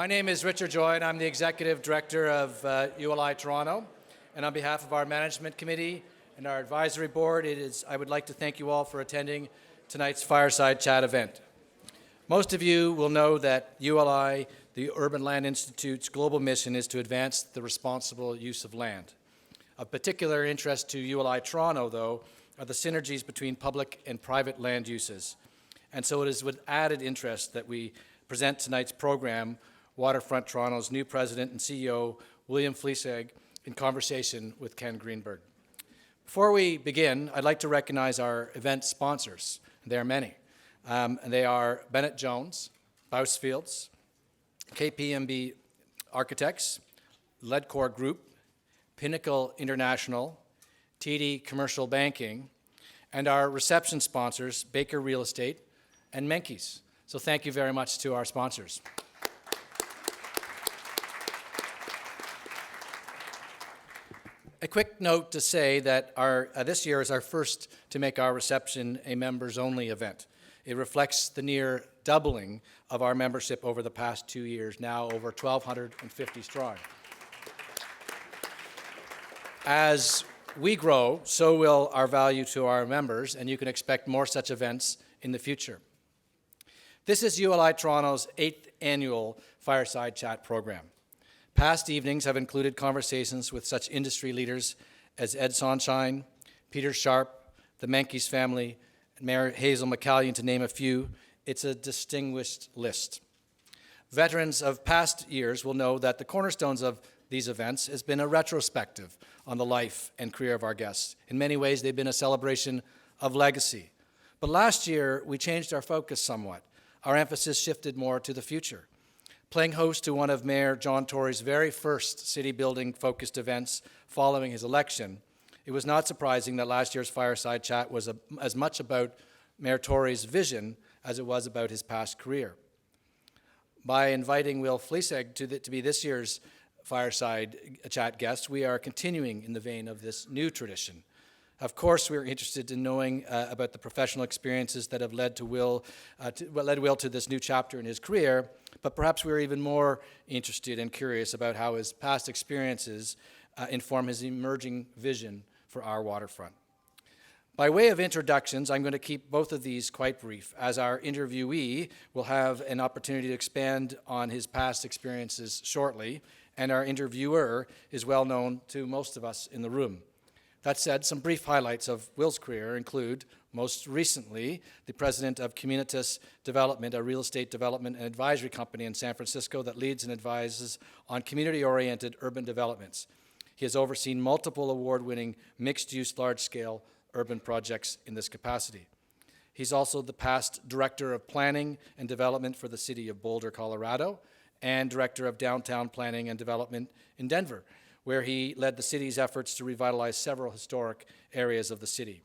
My name is Richard Joy, and I'm the Executive Director of ULI Toronto. And on behalf of our Management Committee and our Advisory Board, I would like to thank you all for attending tonight's Fireside Chat event. Most of you will know that ULI, the Urban Land Institute's global mission, is to advance the responsible use of land. Of particular interest to ULI Toronto, though, are the synergies between public and private land uses. And so it is with added interest that we present tonight's program, Waterfront Toronto's new president and CEO, Will Fleissig, in conversation with Ken Greenberg. Before we begin, I'd like to recognize our event sponsors. There are many. And they are Bennett Jones, Bousfields, KPMB Architects, Ledcor Group, Pinnacle International, TD Commercial Banking, and our reception sponsors, Baker Real Estate and Menkes. So thank you very much to our sponsors. A quick note to say that this year is our first to make our reception a members-only event. It reflects the near doubling of our membership over the past 2 years, now over 1,250 strong. As we grow, so will our value to our members, and you can expect more such events in the future. This is ULI Toronto's 8th annual Fireside Chat program. Past evenings have included conversations with such industry leaders as Ed Sonshine, Peter Sharp, the Menkes family, and Mayor Hazel McCallion, to name a few. It's a distinguished list. Veterans of past years will know that the cornerstones of these events has been a retrospective on the life and career of our guests. In many ways, they've been a celebration of legacy. But last year, we changed our focus somewhat. Our emphasis shifted more to the future. Playing host to one of Mayor John Tory's very first city-building-focused events following his election, it was not surprising that last year's Fireside Chat was as much about Mayor Tory's vision as it was about his past career. By inviting Will Fleissig to be this year's Fireside Chat guest, we are continuing in the vein of this new tradition. Of course, we're interested in knowing about the professional experiences that have led Will to this new chapter in his career, but perhaps we're even more interested and curious about how his past experiences inform his emerging vision for our waterfront. By way of introductions, I'm going to keep both of these quite brief, as our interviewee will have an opportunity to expand on his past experiences shortly, and our interviewer is well known to most of us in the room. That said, some brief highlights of Will's career include, most recently, the president of Communitas Development, a real estate development and advisory company in San Francisco that leads and advises on community-oriented urban developments. He has overseen multiple award-winning mixed-use large-scale urban projects in this capacity. He's also the past Director of Planning and Development for the City of Boulder, Colorado, and Director of Downtown Planning and Development in Denver, where he led the city's efforts to revitalize several historic areas of the city.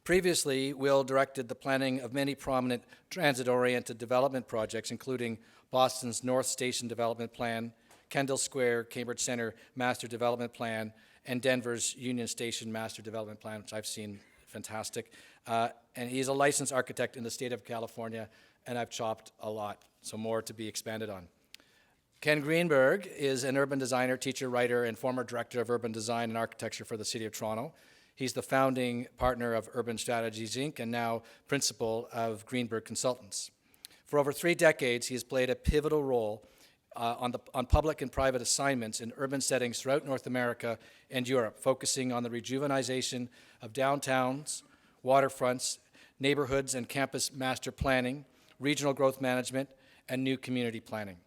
Previously, Will directed the planning of many prominent transit-oriented development projects, including Boston's North Station Development Plan, Kendall Square, Cambridge Center Master Development Plan, and Denver's Union Station Master Development Plan, which I've seen fantastic. And he's a licensed architect in the state of California, and I've chopped a lot, so more to be expanded on. Ken Greenberg is an urban designer, teacher, writer, and former director of urban design and architecture for the City of Toronto. He's the founding partner of Urban Strategies, Inc., and now principal of Greenberg Consultants. For over 3 decades, he has played a pivotal role on public and private assignments in urban settings throughout North America and Europe, focusing on the rejuvenization of downtowns, waterfronts, neighborhoods and campus master planning, regional growth management, and new community planning.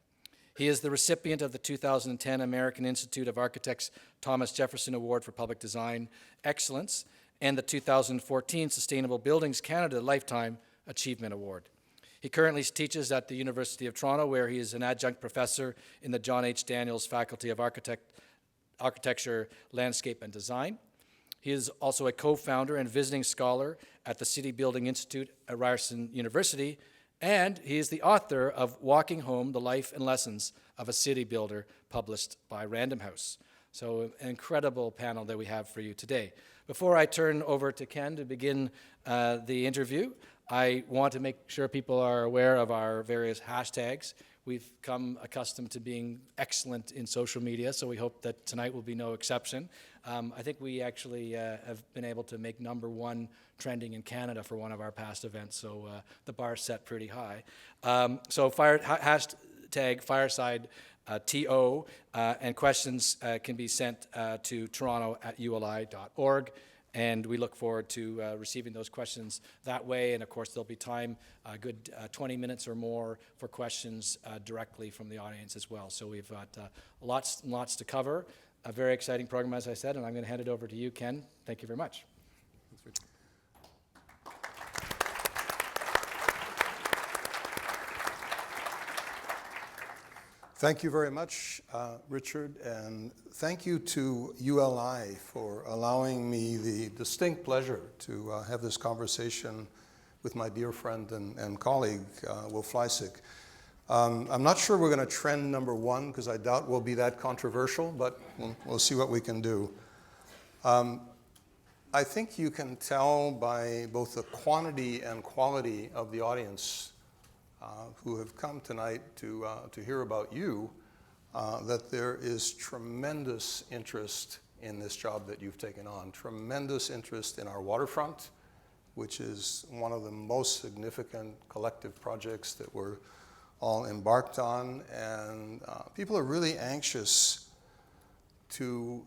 He is the recipient of the 2010 American Institute of Architects Thomas Jefferson Award for Public Design Excellence and the 2014 Sustainable Buildings Canada Lifetime Achievement Award. He currently teaches at the University of Toronto, where he is an adjunct professor in the John H. Daniels Faculty of Architecture, Landscape, and Design. He is also a co-founder and visiting scholar at the City Building Institute at Ryerson University, and he is the author of Walking Home, The Life and Lessons of a City Builder, published by Random House. So an incredible panel that we have for you today. Before I turn over to Ken to begin the interview, I want to make sure people are aware of our various hashtags. We've come accustomed to being excellent in social media, so we hope that tonight will be no exception. I think we actually have been able to make #1 trending in Canada for one of our past events, so the bar's set pretty high. So hashtag Fireside TO, and questions can be sent to toronto@uli.org. And we look forward to receiving those questions that way. And of course, there'll be time, a good 20 minutes or more, for questions directly from the audience as well. So we've got lots and lots to cover. A very exciting program, as I said, and I'm going to hand it over to you, Ken. Thank you very much. Thank you very much, Richard, and thank you to ULI for allowing me the distinct pleasure to have this conversation with my dear friend and colleague, Will Fleissig. I'm not sure we're going to trend #1 because I doubt we'll be that controversial, but we'll see what we can do. I think you can tell by both the quantity and quality of the audience who have come tonight to hear about you, that there is tremendous interest in this job that you've taken on, tremendous interest in our waterfront, which is one of the most significant collective projects that we're all embarked on, and people are really anxious to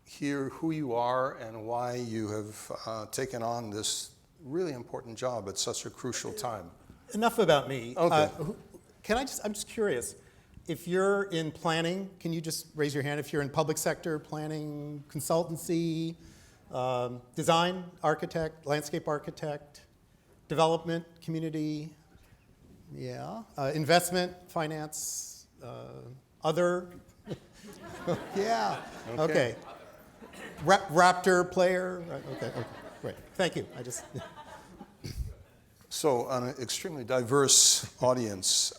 hear who you are and why you have taken on this really important job at such a crucial time. Enough about me. Okay. I'm just curious, if you're in planning, can you just raise your hand if you're in public sector, planning, consultancy, design, architect, landscape architect, development, community, investment, finance, other, yeah, okay. Raptor player, okay, great, thank you, So an extremely diverse audience.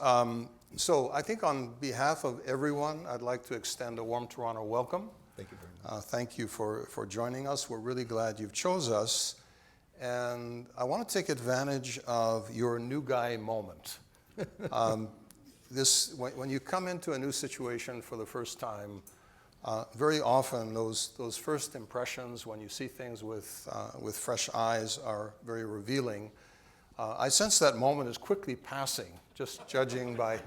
So I think on behalf of everyone, I'd like to extend a warm Toronto welcome. Thank you very much. Thank you for joining us. We're really glad you've chose us. And I want to take advantage of your new guy moment. When you come into a new situation for the first time, very often those first impressions when you see things with fresh eyes are very revealing. I sense that moment is quickly passing, just judging by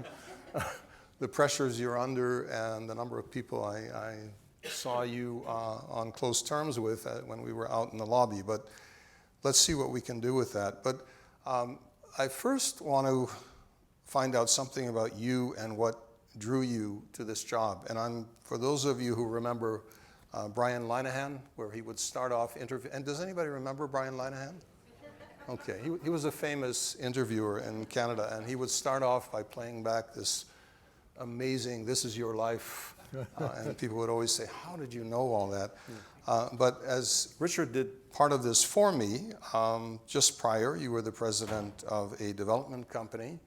the pressures you're under and the number of people I saw you on close terms with when we were out in the lobby. But let's see what we can do with that. But I first want to find out something about you and what drew you to this job. And for those of you who remember Brian Linehan, where he would start off interview. And does anybody remember Brian Linehan? Okay, he was a famous interviewer in Canada, and he would start off by playing back this amazing "This Is Your Life," and people would always say, "How did you know all that?" But as Richard did part of this for me, just prior, you were the president of a development company.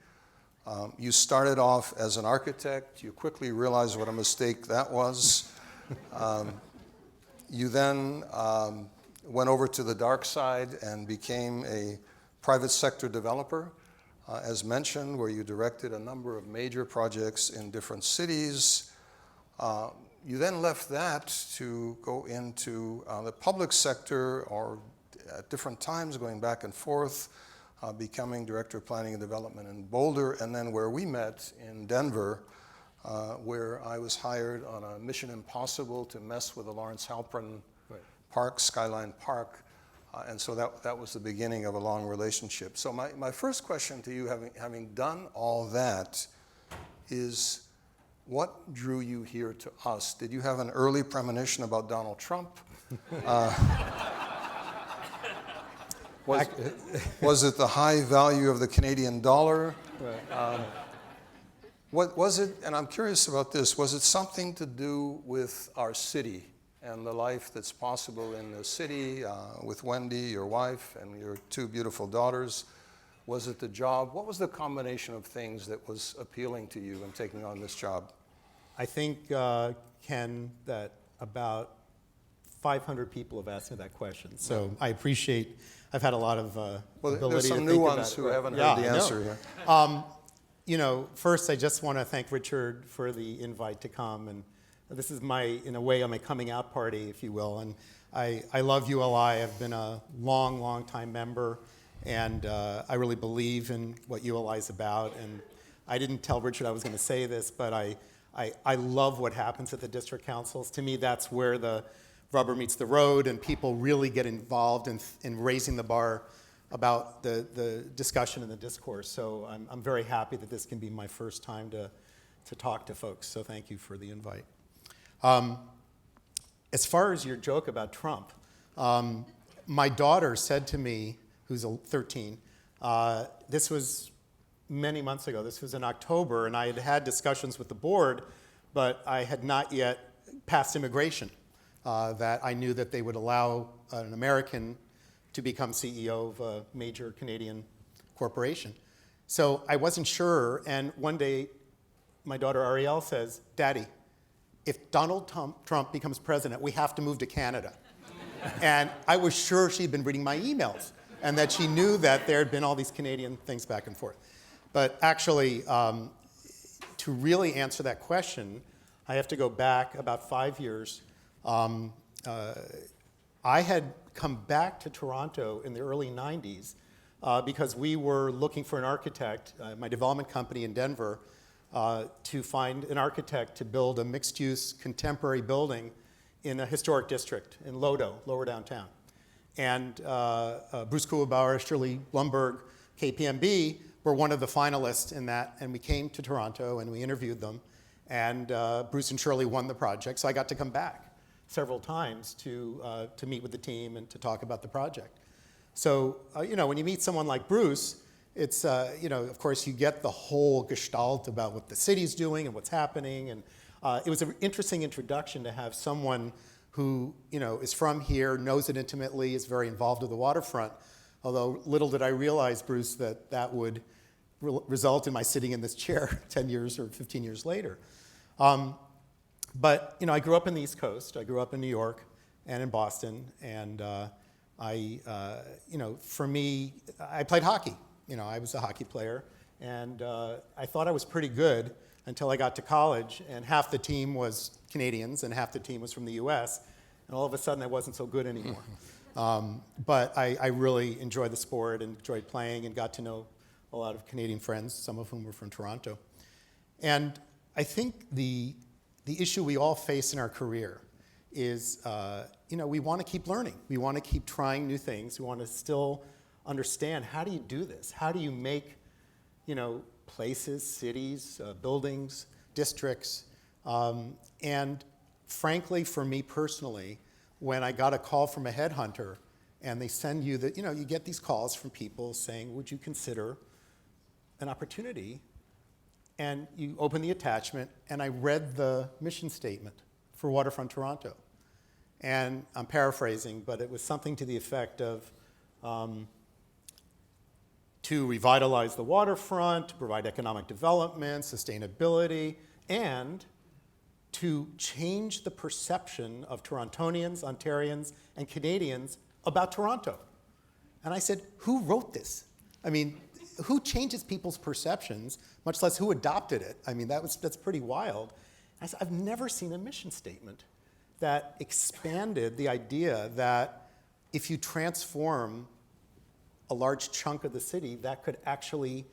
You started off as an architect. You quickly realized what a mistake that was. You then went over to the dark side and became a private sector developer, as mentioned, where you directed a number of major projects in different cities. You then left that to go into the public sector, or at different times going back and forth, becoming Director of Planning and Development in Boulder, and then where we met in Denver, where I was hired on a mission impossible to mess with the Lawrence Halpern Park, Skyline Park, and so that was the beginning of a long relationship. So my first question to you, having done all that, is what drew you here to us? Did you have an early premonition about Donald Trump? Was it the high value of the Canadian dollar? What was it, and I'm curious about this, was it something to do with our city and the life that's possible in the city with Wendy, your wife, and your two beautiful daughters? Was it the job? What was the combination of things that was appealing to you in taking on this job? I think, Ken, that about 500 people have asked me that question. So I appreciate, I've had a lot of well, ability there's some to new think ones about it. who haven't heard the answer here. first I just want to thank Richard for the invite to come, and this is in a way, my coming out party, if you will. And I love ULI. I've been a long time member, and I really believe in what ULI is about. And I didn't tell Richard I was going to say this, but I love what happens at the district councils. To me, that's where the rubber meets the road, and people really get involved in raising the bar about the discussion and the discourse. So I'm very happy that this can be my first time to talk to folks. So thank you for the invite. As far as your joke about Trump, my daughter said to me, who's 13, this was many months ago. This was in October, and I had had discussions with the board, but I had not yet passed immigration, that I knew that they would allow an American to become CEO of a major Canadian corporation. So I wasn't sure, and one day my daughter Ariel says, "Daddy, if Donald Trump becomes president, we have to move to Canada." And I was sure she'd been reading my emails and that she knew that there had been all these Canadian things back and forth. But actually, to really answer that question, I have to go back about 5 years. I had come back to Toronto in the early 90s because we were looking for an architect, my development company in Denver, to find an architect to build a mixed-use contemporary building in a historic district in Lodo, lower downtown. And Bruce Kuhlbauer, Shirley Blumberg, KPMB were one of the finalists in that, and we came to Toronto and we interviewed them, and Bruce and Shirley won the project, so I got to come back several times to meet with the team and to talk about the project. So, when you meet someone like Bruce, it's, of course, you get the whole gestalt about what the city's doing and what's happening. And it was an interesting introduction to have someone who, is from here, knows it intimately, is very involved with the waterfront. Although little did I realize, Bruce, that would result in my sitting in this chair 10 years or 15 years later. But, I grew up in the East Coast. I grew up in New York and in Boston. And for me, I played hockey. I was a hockey player, and I thought I was pretty good until I got to college, and half the team was Canadians and half the team was from the US, and all of a sudden I wasn't so good anymore. But I really enjoyed the sport and enjoyed playing and got to know a lot of Canadian friends, some of whom were from Toronto. And I think the issue we all face in our career is, we want to keep learning. We want to keep trying new things. We want to still understand, how do you do this? How do you make, places, cities, buildings, districts? And frankly, for me personally, when I got a call from a headhunter and they send you you get these calls from people saying, would you consider an opportunity? And you open the attachment, and I read the mission statement for Waterfront Toronto. And I'm paraphrasing, but it was something to the effect of, to revitalize the waterfront, to provide economic development, sustainability, and to change the perception of Torontonians, Ontarians, and Canadians about Toronto. And I said, who wrote this? I mean, who changes people's perceptions, much less who adopted it? I mean, that's pretty wild. I said, I've never seen a mission statement that expanded the idea that if you transform a large chunk of the city, that could actually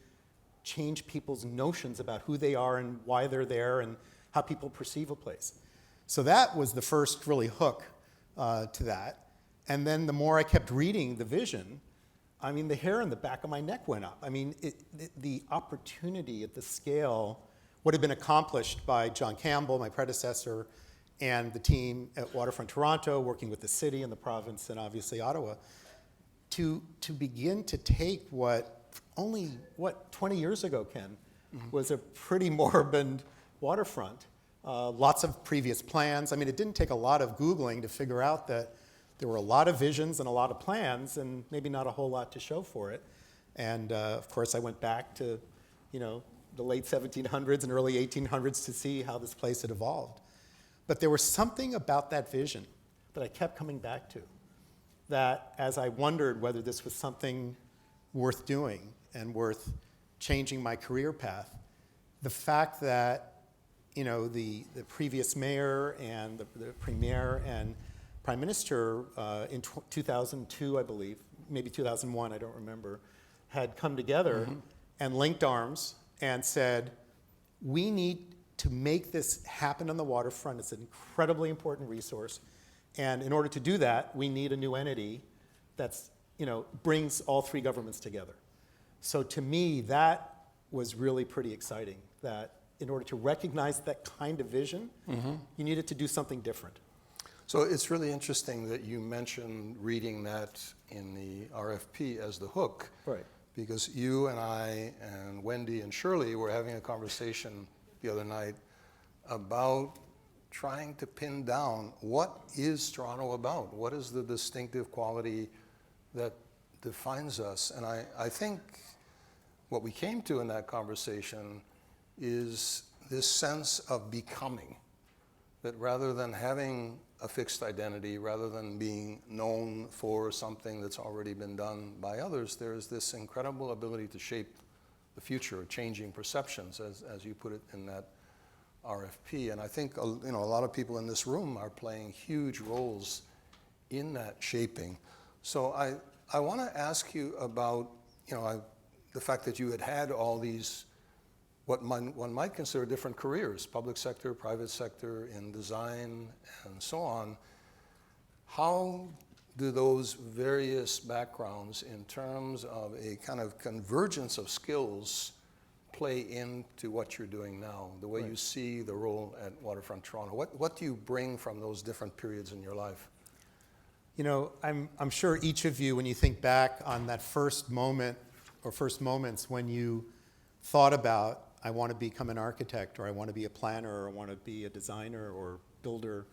change people's notions about who they are and why they're there and how people perceive a place. So that was the first really hook to that. And then the more I kept reading the vision, I mean, the hair on the back of my neck went up. I mean, the opportunity at the scale, what had been accomplished by John Campbell, my predecessor, and the team at Waterfront Toronto, working with the city and the province and obviously Ottawa, to begin to take what 20 years ago, Ken, was a pretty moribund waterfront. Lots of previous plans. I mean, it didn't take a lot of Googling to figure out that there were a lot of visions and a lot of plans and maybe not a whole lot to show for it. And of course, I went back to, the late 1700s and early 1800s to see how this place had evolved. But there was something about that vision that I kept coming back to, that as I wondered whether this was something worth doing and worth changing my career path, the fact that, the previous mayor and the premier and prime minister in 2002, I believe, maybe 2001, I don't remember, had come together and linked arms and said, we need to make this happen on the waterfront. It's an incredibly important resource. And in order to do that, we need a new entity that's, brings all three governments together. So to me, that was really pretty exciting, that in order to recognize that kind of vision, you needed to do something different. So it's really interesting that you mentioned reading that in the RFP as the hook. Right. Because you and I and Wendy and Shirley were having a conversation the other night about trying to pin down what is Toronto about? What is the distinctive quality that defines us? And I think what we came to in that conversation is this sense of becoming, that rather than having a fixed identity, rather than being known for something that's already been done by others, there's this incredible ability to shape the future, changing perceptions, as you put it in that RFP. And I think a lot of people in this room are playing huge roles in that shaping. So I want to ask you about the fact that you had all these, what one might consider different careers, public sector, private sector, in design, and so on. How do those various backgrounds in terms of a kind of convergence of skills play into what you're doing now, the way you see the role at Waterfront Toronto? What do you bring from those different periods in your life? I'm sure each of you, when you think back on that first moment or first moments when you thought about, I want to become an architect, or I want to be a planner, or I want to be a designer or builder,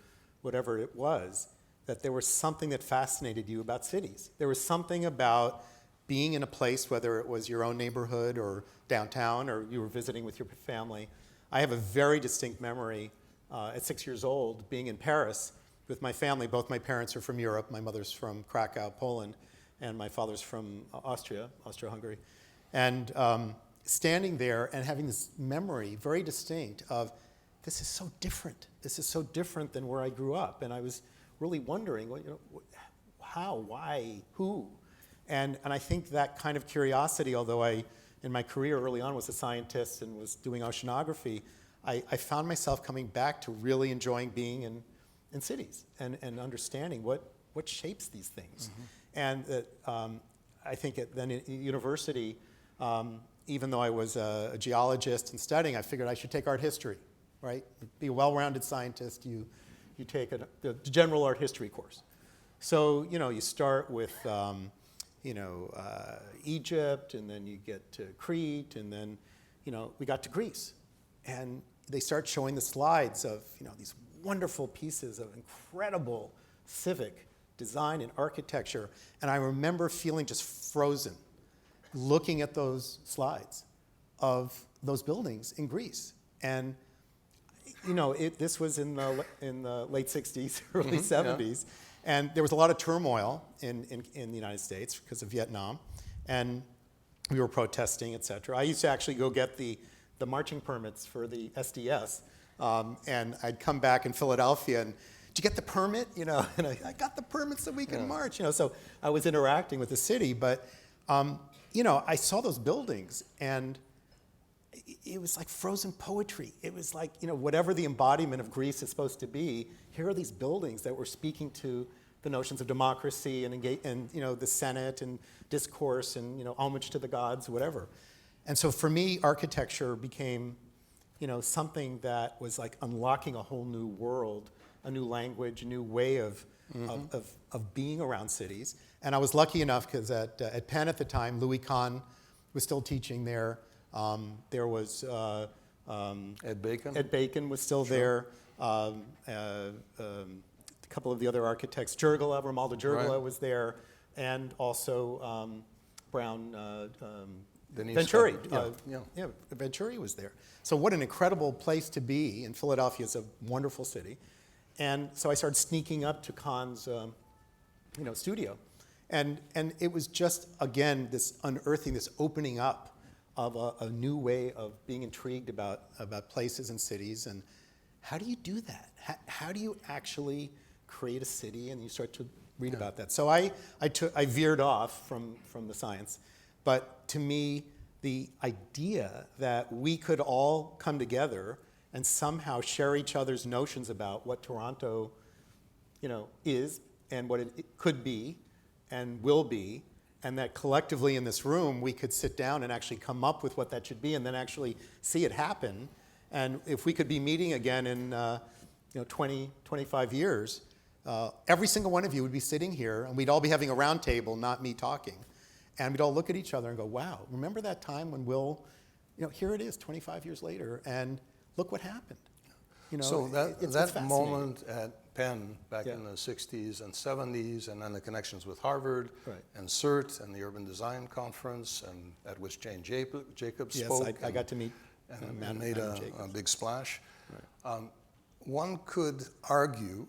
whatever it was, that there was something that fascinated you about cities. There was something about being in a place, whether it was your own neighborhood or downtown, or you were visiting with your family. I have a very distinct memory at 6 years old being in Paris with my family. Both my parents are from Europe. My mother's from Krakow, Poland, and my father's from Austria-Hungary. And standing there and having this memory, very distinct, of this is so different. This is so different than where I grew up. And I was really wondering, how, why, who? And I think that kind of curiosity, although I, in my career early on, was a scientist and was doing oceanography, I found myself coming back to really enjoying being in cities and understanding what shapes these things. And that I think then at university, even though I was a geologist and studying, I figured I should take art history, right? Be a well-rounded scientist, you take the general art history course. So, you start with, Egypt, and then you get to Crete, and then, we got to Greece. And they start showing the slides of, these wonderful pieces of incredible civic design and architecture. And I remember feeling just frozen, looking at those slides of those buildings in Greece. And, this was in the late 60s, early 70s. Yeah. And there was a lot of turmoil in the United States because of Vietnam. And we were protesting, et cetera. I used to actually go get the marching permits for the SDS. And I'd come back in Philadelphia and, did you get the permit? And I got the permit so we can march. So I was interacting with the city. But, I saw those buildings, and it was like frozen poetry. It was like, whatever the embodiment of Greece is supposed to be, here are these buildings that were speaking to the notions of democracy and the Senate and discourse and, homage to the gods, whatever. And so for me, architecture became, something that was like unlocking a whole new world, a new language, a new way of being around cities. And I was lucky enough because at Penn at the time, Louis Kahn was still teaching there. There was Ed Bacon. Ed Bacon was still there. A couple of the other architects, Romualdo Jurgala was there, and also Brown Venturi. Venturi was there. So what an incredible place to be, and Philadelphia is a wonderful city. And so I started sneaking up to Kahn's studio. And it was just, again, this unearthing, this opening up of a new way of being intrigued about places and cities. And how do you do that? How do you actually create a city? And you start to read about that. So I veered off from the science. But to me, the idea that we could all come together and somehow share each other's notions about what Toronto, is and what it could be and will be, and that collectively in this room we could sit down and actually come up with what that should be and then actually see it happen. And if we could be meeting again in 20, 25 years, every single one of you would be sitting here and we'd all be having a round table, not me talking. And we'd all look at each other and go, wow, remember that time when Will, here it is 25 years later, and look what happened. So it's that fascinating. moment at Penn back in the 60s and 70s, and then the connections with Harvard and CERT and the Urban Design Conference, and at which Jane Jacobs spoke. Yes, I got to meet and made a big splash. Right. One could argue,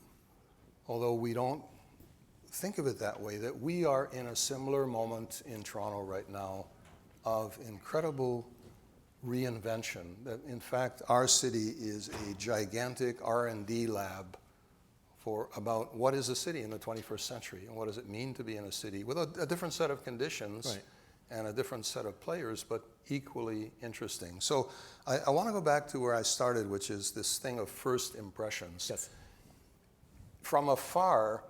although we don't think of it that way, that we are in a similar moment in Toronto right now of incredible reinvention, that in fact our city is a gigantic R&D lab for about what is a city in the 21st century and what does it mean to be in a city with a different set of conditions and a different set of players, but equally interesting. So I want to go back to where I started, which is this thing of first impressions. Yes. From afar,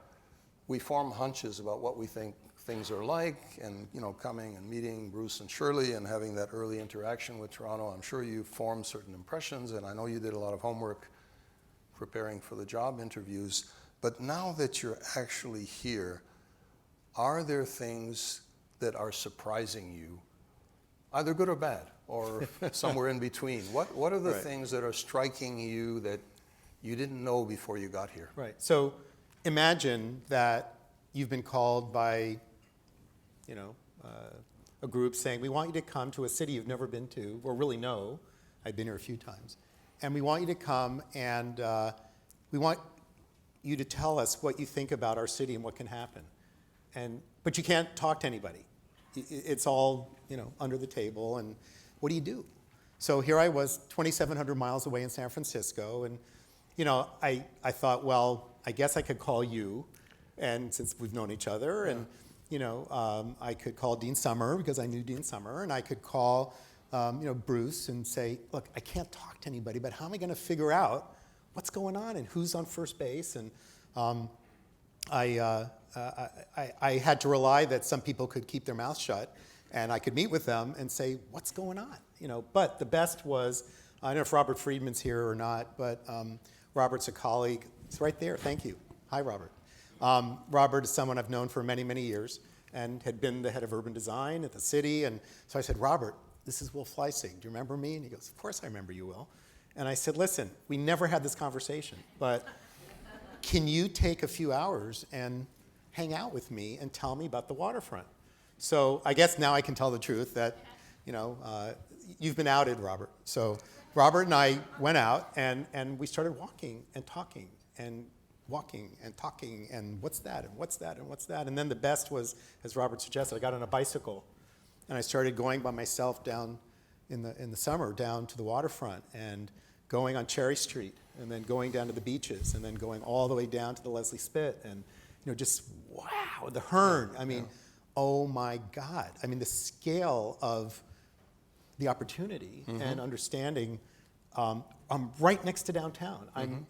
we form hunches about what we think things are like, and coming and meeting Bruce and Shirley and having that early interaction with Toronto, I'm sure you formed certain impressions, and I know you did a lot of homework preparing for the job interviews. But now that you're actually here, are there things that are surprising you, either good or bad, or somewhere in between? What are the things that are striking you that you didn't know before you got here? Right. So imagine that you've been called by a group saying, we want you to come to a city you've never been to, or really know. I've been here a few times. And we want you to come and we want you to tell us what you think about our city and what can happen. But you can't talk to anybody. It's all under the table, and what do you do? So here I was, 2,700 miles away in San Francisco, and I thought, well, I guess I could call you, and since we've known each other, and I could call Dean Summer because I knew Dean Summer, and I could call Bruce and say, look, I can't talk to anybody, but how am I going to figure out what's going on and who's on first base? And I had to rely that some people could keep their mouths shut, and I could meet with them and say, what's going on? But the best was, I don't know if Robert Friedman's here or not, but Robert's a colleague. It's right there. Thank you. Hi, Robert. Robert is someone I've known for many, many years and had been the head of urban design at the city. And so I said, Robert, this is Will Fleissig. Do you remember me? And he goes, of course I remember you, Will. And I said, listen, we never had this conversation, but can you take a few hours and hang out with me and tell me about the waterfront? So I guess now I can tell the truth that, you've been outed, Robert. So Robert and I went out and we started walking and talking and walking and talking, and what's that, and what's that, and what's that. And then the best was, as Robert suggested, I got on a bicycle and I started going by myself down in the summer down to the waterfront and going on Cherry Street and then going down to the beaches and then going all the way down to the Leslie Spit and just wow, the Hearn. I mean, oh my God. I mean, the scale of the opportunity and understanding. I'm right next to downtown. I'm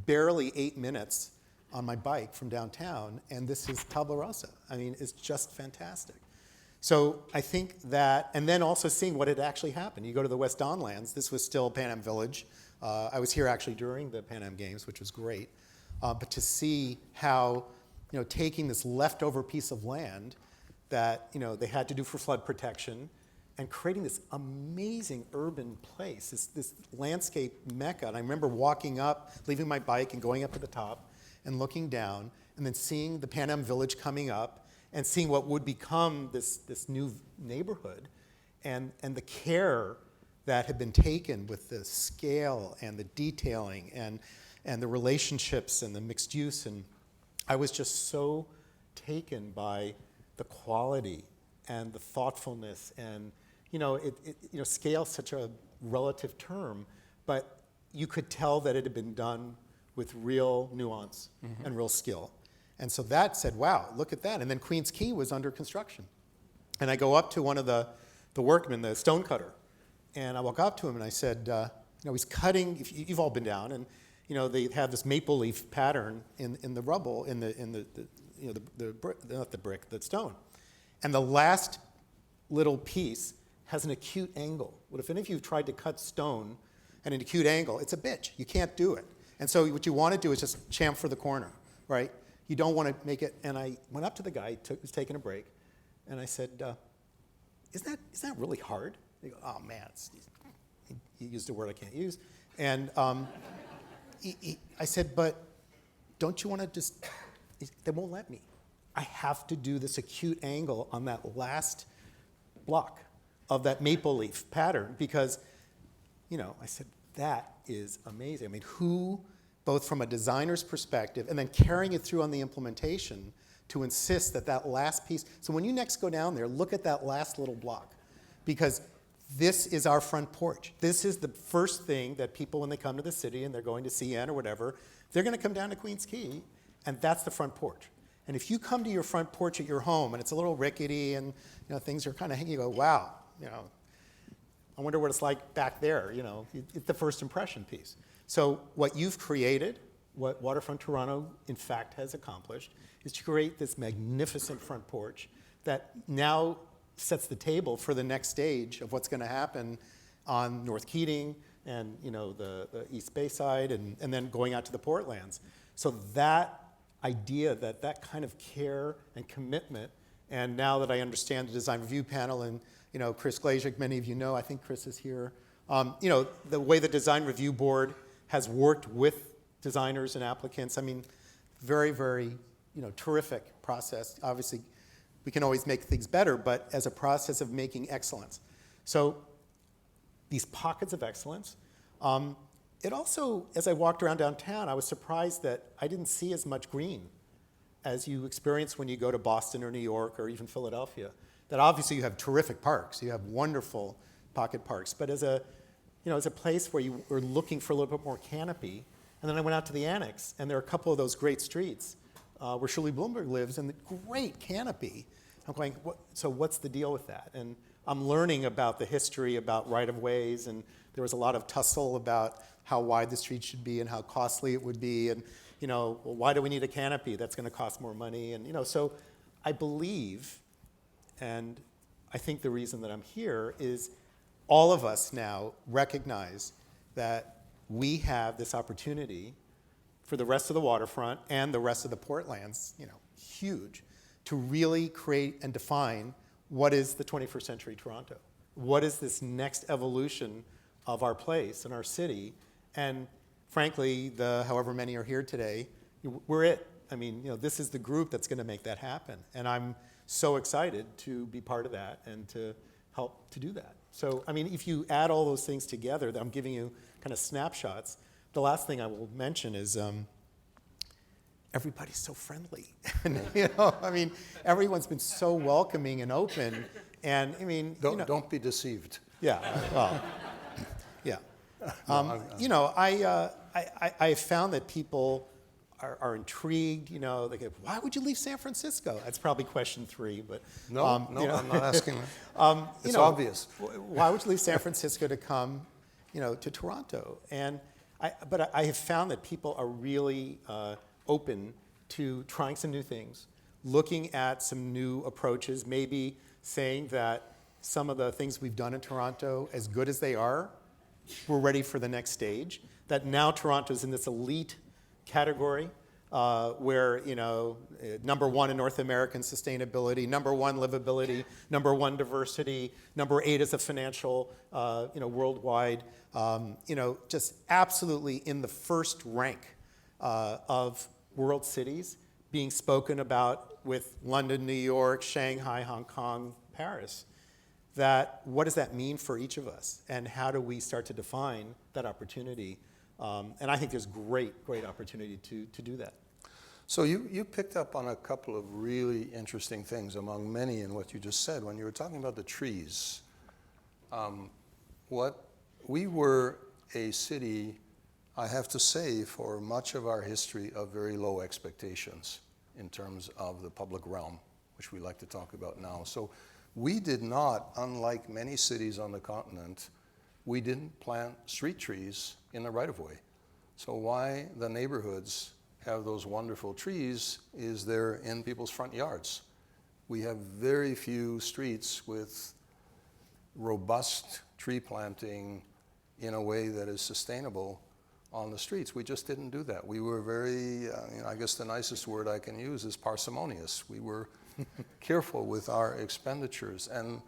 barely 8 minutes on my bike from downtown, and this is Tabula Rasa. I mean, it's just fantastic. So I think that, and then also seeing what had actually happened. You go to the West Don Lands. This was still Pan Am Village. I was here actually during the Pan Am Games, which was great. But to see how, taking this leftover piece of land that, they had to do for flood protection and creating this amazing urban place, this landscape mecca. And I remember walking up, leaving my bike and going up to the top and looking down and then seeing the Pan Am Village coming up and seeing what would become this new neighborhood and the care that had been taken with the scale and the detailing and the relationships and the mixed use. And I was just so taken by the quality and the thoughtfulness and scale is such a relative term, but you could tell that it had been done with real nuance and real skill. And so that said, wow, look at that. And then Queens Quay was under construction. And I go up to one of the workmen, the stone cutter, and I walk up to him and I said, he's cutting, you've all been down, and they have this maple leaf pattern in the rubble, not the brick, the stone. And the last little piece has an acute angle. What if any of you have tried to cut stone at an acute angle? It's a bitch. You can't do it. And so what you want to do is just chamfer the corner, right? You don't want to make it. And I went up to the guy who was taking a break, and I said, isn't that really hard? He goes, oh, man. He used a word I can't use. And I said, but don't you want to just, they won't let me. I have to do this acute angle on that last block of that maple leaf pattern because, I said, that is amazing. I mean, who, both from a designer's perspective and then carrying it through on the implementation to insist that last piece. So when you next go down there, look at that last little block because this is our front porch. This is the first thing that people, when they come to the city and they're going to CN or whatever, they're going to come down to Queens Quay, and that's the front porch. And if you come to your front porch at your home and it's a little rickety and things are kind of hanging, you go, wow, I wonder what it's like back there. It's the first impression piece. So what you've created, what Waterfront Toronto in fact has accomplished, is to create this magnificent front porch that now sets the table for the next stage of what's going to happen on North Keating and the East Bay side and then going out to the Portlands. So that idea, that kind of care and commitment, and now that I understand the design review panel and Chris Glazick, many of you know, I think Chris is here, the way the design review board has worked with designers and applicants, I mean, very, very terrific process. Obviously, we can always make things better, but as a process of making excellence. So these pockets of excellence. It also, as I walked around downtown, I was surprised that I didn't see as much green as you experience when you go to Boston or New York or even Philadelphia. That obviously you have terrific parks, you have wonderful pocket parks, but as a place where you were looking for a little bit more canopy, and then I went out to the Annex, and there are a couple of those great streets where Shirley Bloomberg lives, and the great canopy. I'm going, so what's the deal with that? And I'm learning about the history, about right-of-ways, and there was a lot of tussle about how wide the street should be and how costly it would be, and well, why do we need a canopy? That's going to cost more money, and so I believe, and I think the reason that I'm here is all of us now recognize that we have this opportunity for the rest of the waterfront and the rest of the Portlands, huge, to really create and define what is the 21st century Toronto. What is this next evolution of our place and our city? And frankly, however many are here today, we're it. I mean, this is the group that's going to make that happen. And I'm so excited to be part of that and to help to do that. So, I mean, if you add all those things together, I'm giving you kind of snapshots. The last thing I will mention is everybody's so friendly. And, I mean, everyone's been so welcoming and open. And, I mean, don't be deceived. Yeah, well, yeah. I found that people are intrigued. They go, "Why would you leave San Francisco?" That's probably question 3, but no, I'm not asking that. It's obvious. Why would you leave San Francisco to come, to Toronto? And but I have found that people are really open to trying some new things, looking at some new approaches, maybe saying that some of the things we've done in Toronto, as good as they are, we're ready for the next stage. That now Toronto's in this elite category where, number 1 in North American sustainability, number 1 livability, number 1 diversity, number 8 as a financial, worldwide, just absolutely in the first rank of world cities being spoken about with London, New York, Shanghai, Hong Kong, Paris. That what does that mean for each of us, and how do we start to define that opportunity? And I think there's great opportunity to do that. So you picked up on a couple of really interesting things among many in what you just said when you were talking about the trees. We were a city, I have to say, for much of our history, of very low expectations in terms of the public realm, which we like to talk about now. So we did not, unlike many cities on the continent, we didn't plant street trees in the right-of-way. So why the neighborhoods have those wonderful trees is they're in people's front yards. We have very few streets with robust tree planting in a way that is sustainable on the streets. We just didn't do that. We were very, I guess the nicest word I can use is parsimonious. We were careful with our expenditures. And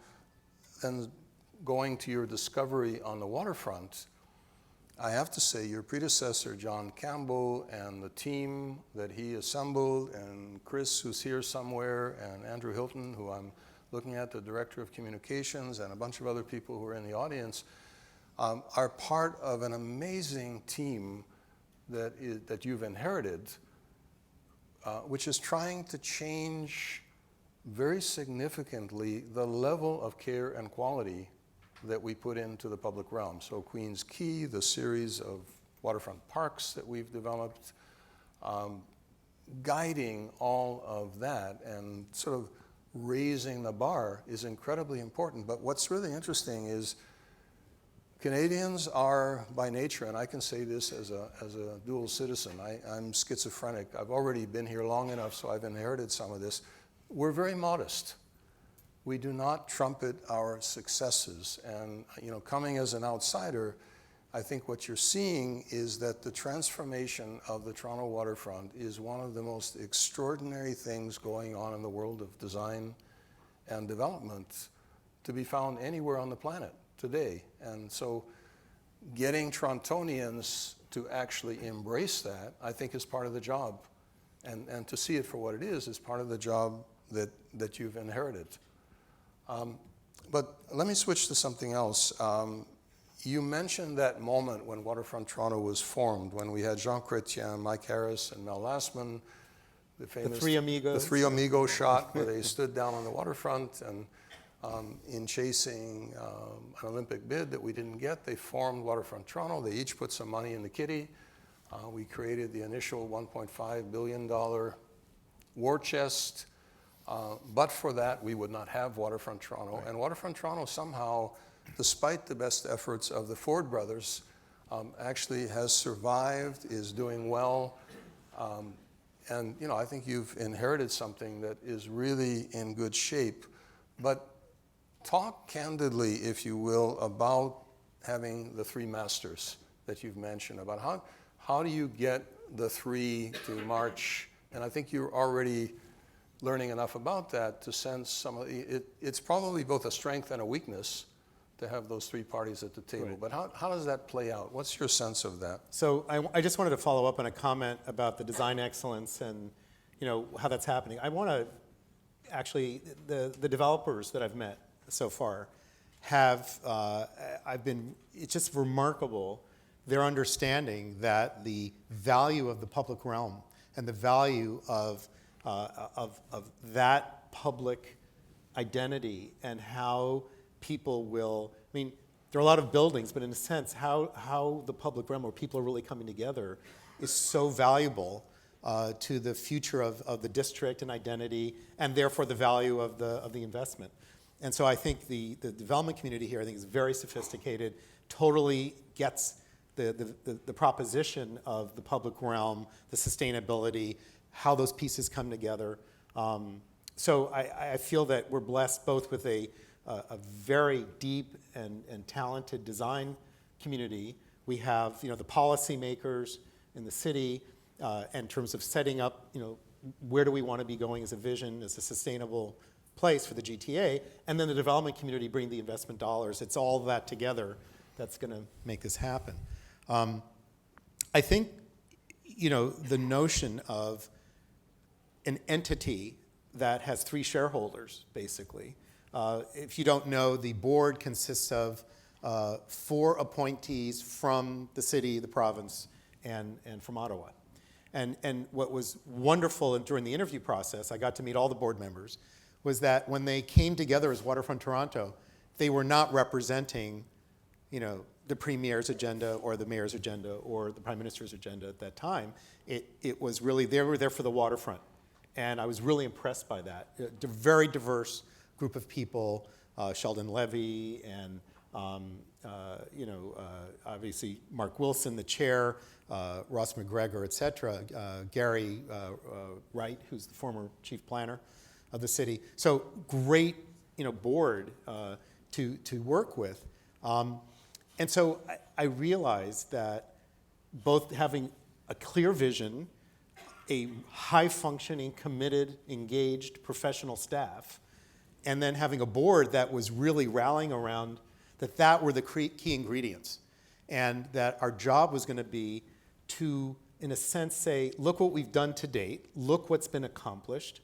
going to your discovery on the waterfront, I have to say your predecessor, John Campbell, and the team that he assembled, and Chris, who's here somewhere, and Andrew Hilton, who I'm looking at, the Director of Communications, and a bunch of other people who are in the audience, are part of an amazing team that you've inherited, which is trying to change very significantly the level of care and quality that we put into the public realm. So Queens Quay, the series of waterfront parks that we've developed, guiding all of that and sort of raising the bar is incredibly important. But what's really interesting is Canadians are by nature, and I can say this as a dual citizen, I'm schizophrenic. I've already been here long enough, so I've inherited some of this. We're very modest. We do not trumpet our successes. And coming as an outsider, I think what you're seeing is that the transformation of the Toronto waterfront is one of the most extraordinary things going on in the world of design and development to be found anywhere on the planet today. And so getting Torontonians to actually embrace that, I think, is part of the job. And to see it for what it is part of the job that you've inherited. But let me switch to something else. You mentioned that moment when Waterfront Toronto was formed, when we had Jean Chrétien, Mike Harris, and Mel Lastman, the famous The Three Amigos. The Three Amigos shot where they stood down on the waterfront, and in chasing an Olympic bid that we didn't get, they formed Waterfront Toronto. They each put some money in the kitty. We created the initial $1.5 billion war chest. But for that, we would not have Waterfront Toronto. Right. And Waterfront Toronto somehow, despite the best efforts of the Ford brothers, actually has survived, is doing well. And I think you've inherited something that is really in good shape. But talk candidly, if you will, about having the three masters that you've mentioned, about how do you get the three to march? And I think you're already learning enough about that to sense some of it's probably both a strength and a weakness to have those three parties at the table. Right. But how does that play out? What's your sense of that? So I just wanted to follow up on a comment about the design excellence and how that's happening. I want to actually, the developers that I've met so far have, it's just remarkable their understanding that the value of the public realm and the value of that public identity and how people will, there are a lot of buildings, but in a sense, how the public realm where people are really coming together is so valuable to the future of the district and identity, and therefore the value of the investment. And so I think the development community here, I think, is very sophisticated, totally gets the proposition of the public realm, the sustainability, how those pieces come together. So I feel that we're blessed both with a very deep and talented design community. We have the policymakers in the city in terms of setting up where do we want to be going as a vision, as a sustainable place for the GTA, and then the development community bring the investment dollars. It's all that together that's going to make this happen. I think the notion of an entity that has three shareholders, basically. If you don't know, the board consists of 4 appointees from the city, the province, and from Ottawa. And what was wonderful during the interview process, I got to meet all the board members, was that when they came together as Waterfront Toronto, they were not representing, the premier's agenda or the mayor's agenda or the prime minister's agenda at that time. It was really, they were there for the waterfront. And I was really impressed by that. A very diverse group of people, Sheldon Levy and, obviously Mark Wilson, the chair, Ross McGregor, et cetera, Gary Wright, who's the former chief planner of the city. So great, board to work with. And so I realized that both having a clear vision, a high-functioning, committed, engaged professional staff, and then having a board that was really rallying around that were the key ingredients, and that our job was going to be to, in a sense, say, look what we've done to date, look what's been accomplished,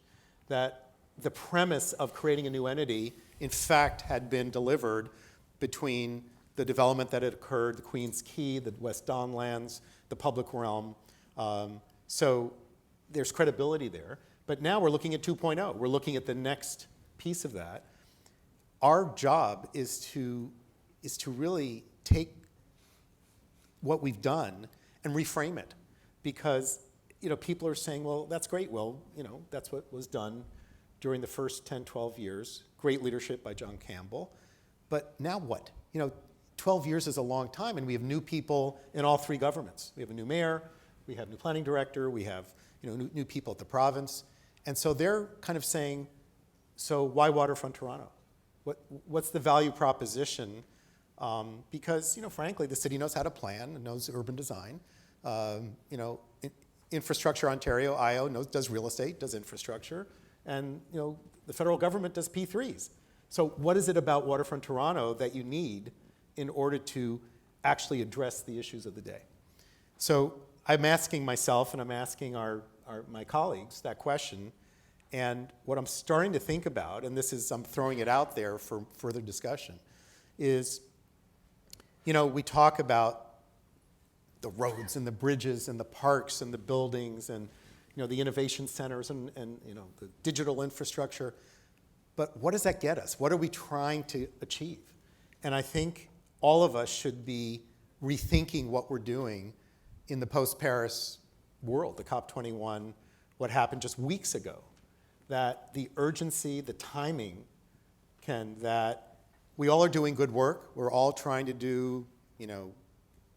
that the premise of creating a new entity, in fact, had been delivered between the development that had occurred, the Queen's Quay, the West Don lands, the public realm. So there's credibility there. But now we're looking at 2.0. We're looking at the next piece of that. Our job is to really take what we've done and reframe it. Because people are saying, well, that's great, Will. That's what was done during the first 10, 12 years. Great leadership by John Campbell. But now what? 12 years is a long time, and we have new people in all three governments. We have a new mayor, we have a new planning director, we have new people at the province. And so they're kind of saying, so why Waterfront Toronto? What's the value proposition? Because, frankly, the city knows how to plan and knows urban design. Infrastructure Ontario, IO, does real estate, does infrastructure. And, the federal government does P3s. So what is it about Waterfront Toronto that you need in order to actually address the issues of the day? So I'm asking myself and I'm asking my colleagues that question. And what I'm starting to think about, and I'm throwing it out there for further discussion, is, we talk about the roads and the bridges and the parks and the buildings and, the innovation centers and the digital infrastructure. But what does that get us? What are we trying to achieve? And I think all of us should be rethinking what we're doing in the post-Paris world, the COP21, what happened just weeks ago. That the urgency, the timing, that we all are doing good work. We're all trying to do,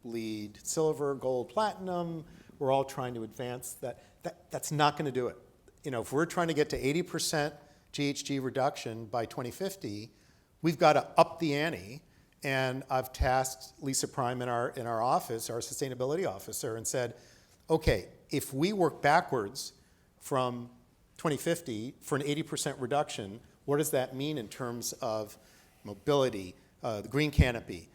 LEED silver, gold, platinum. We're all trying to advance that. That's not going to do it. If we're trying to get to 80% GHG reduction by 2050, we've got to up the ante. And I've tasked Lisa Prime in our office, our sustainability officer, and said, okay, if we work backwards from 2050 for an 80% reduction, what does that mean in terms of mobility, the green canopy,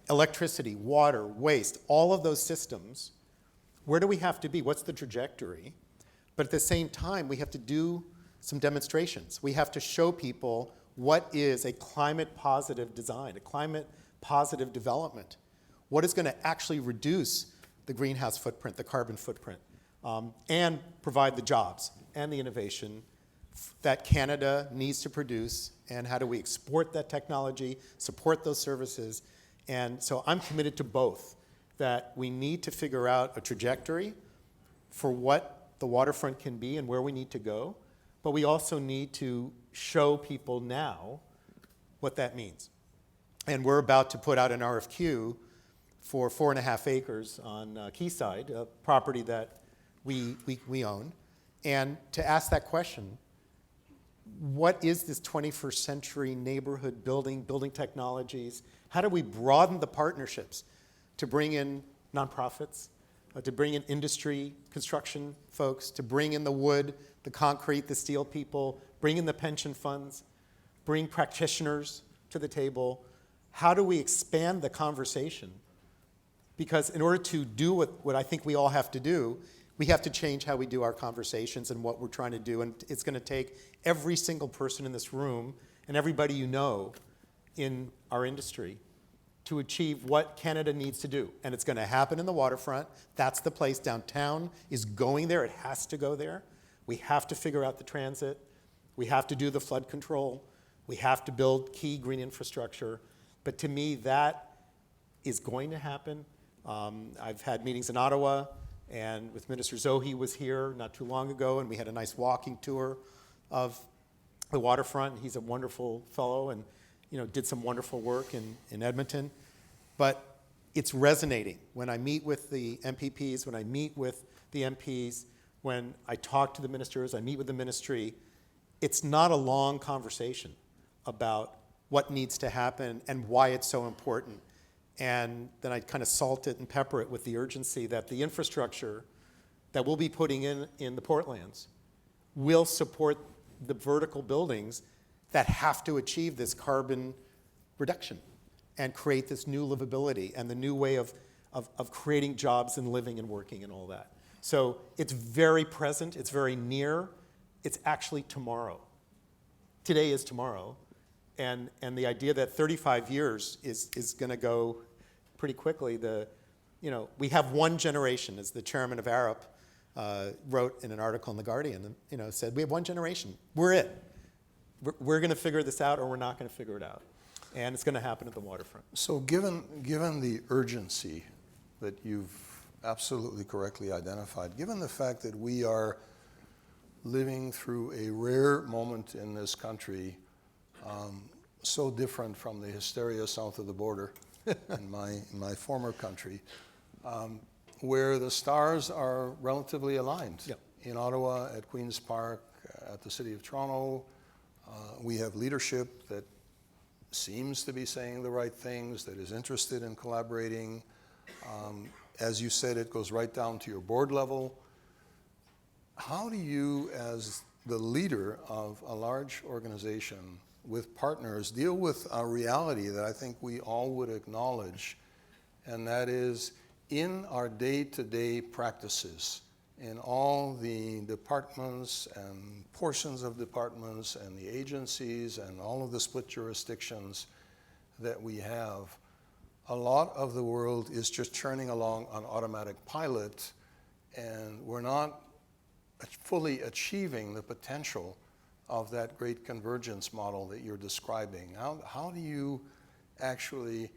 electricity, water, waste, all of those systems? Where do we have to be? What's the trajectory? But at the same time, we have to do some demonstrations. We have to show people what is a climate-positive design, a climate-positive development. What is going to actually reduce the greenhouse footprint, the carbon footprint, and provide the jobs and the innovation that Canada needs to produce, and how do we export that technology, support those services. And so I'm committed to both, that we need to figure out a trajectory for what the waterfront can be and where we need to go, but we also need to show people now what that means. And we're about to put out an RFQ for 4.5 acres on Quayside, a property that we own, and to ask that question, what is this 21st century neighborhood building technologies? How do we broaden the partnerships to bring in nonprofits, to bring in industry, construction folks, to bring in the wood, the concrete, the steel people, bring in the pension funds, bring practitioners to the table? How do we expand the conversation? Because in order to do what I think we all have to do, we have to change how we do our conversations and what we're trying to do. And it's going to take every single person in this room and everybody you know in our industry to achieve what Canada needs to do. And it's going to happen in the waterfront. That's the place. Downtown is going there. It has to go there. We have to figure out the transit. We have to do the flood control. We have to build key green infrastructure. But to me, that is going to happen. I've had meetings in Ottawa, and with Minister Zohe was here not too long ago, and we had a nice walking tour of the waterfront. He's a wonderful fellow and did some wonderful work in Edmonton. But it's resonating. When I meet with the MPPs, when I meet with the MPs, when I talk to the ministers, I meet with the ministry, it's not a long conversation about what needs to happen and why it's so important. And then I kind of salt it and pepper it with the urgency that the infrastructure that we'll be putting in the Portlands will support the vertical buildings that have to achieve this carbon reduction and create this new livability and the new way of creating jobs and living and working and all that. So it's very present, it's very near, it's actually tomorrow. Today is tomorrow. And the idea that 35 years is going to go pretty quickly. We have one generation, as the chairman of ARUP wrote in an article in The Guardian, said, we have one generation. We're it. We're going to figure this out or we're not going to figure it out. And it's going to happen at the waterfront. So given the urgency that you've absolutely correctly identified, given the fact that we are living through a rare moment in this country, so different from the hysteria south of the border in my former country, where the stars are relatively aligned. Yep. In Ottawa, at Queen's Park, at the City of Toronto, we have leadership that seems to be saying the right things, that is interested in collaborating. As you said, it goes right down to your board level. How do you, as the leader of a large organization with partners, deal with a reality that I think we all would acknowledge, and that is in our day-to-day practices, in all the departments and portions of departments and the agencies and all of the split jurisdictions that we have, a lot of the world is just churning along on automatic pilot, and we're not fully achieving the potential of that great convergence model that you're describing. How do you actually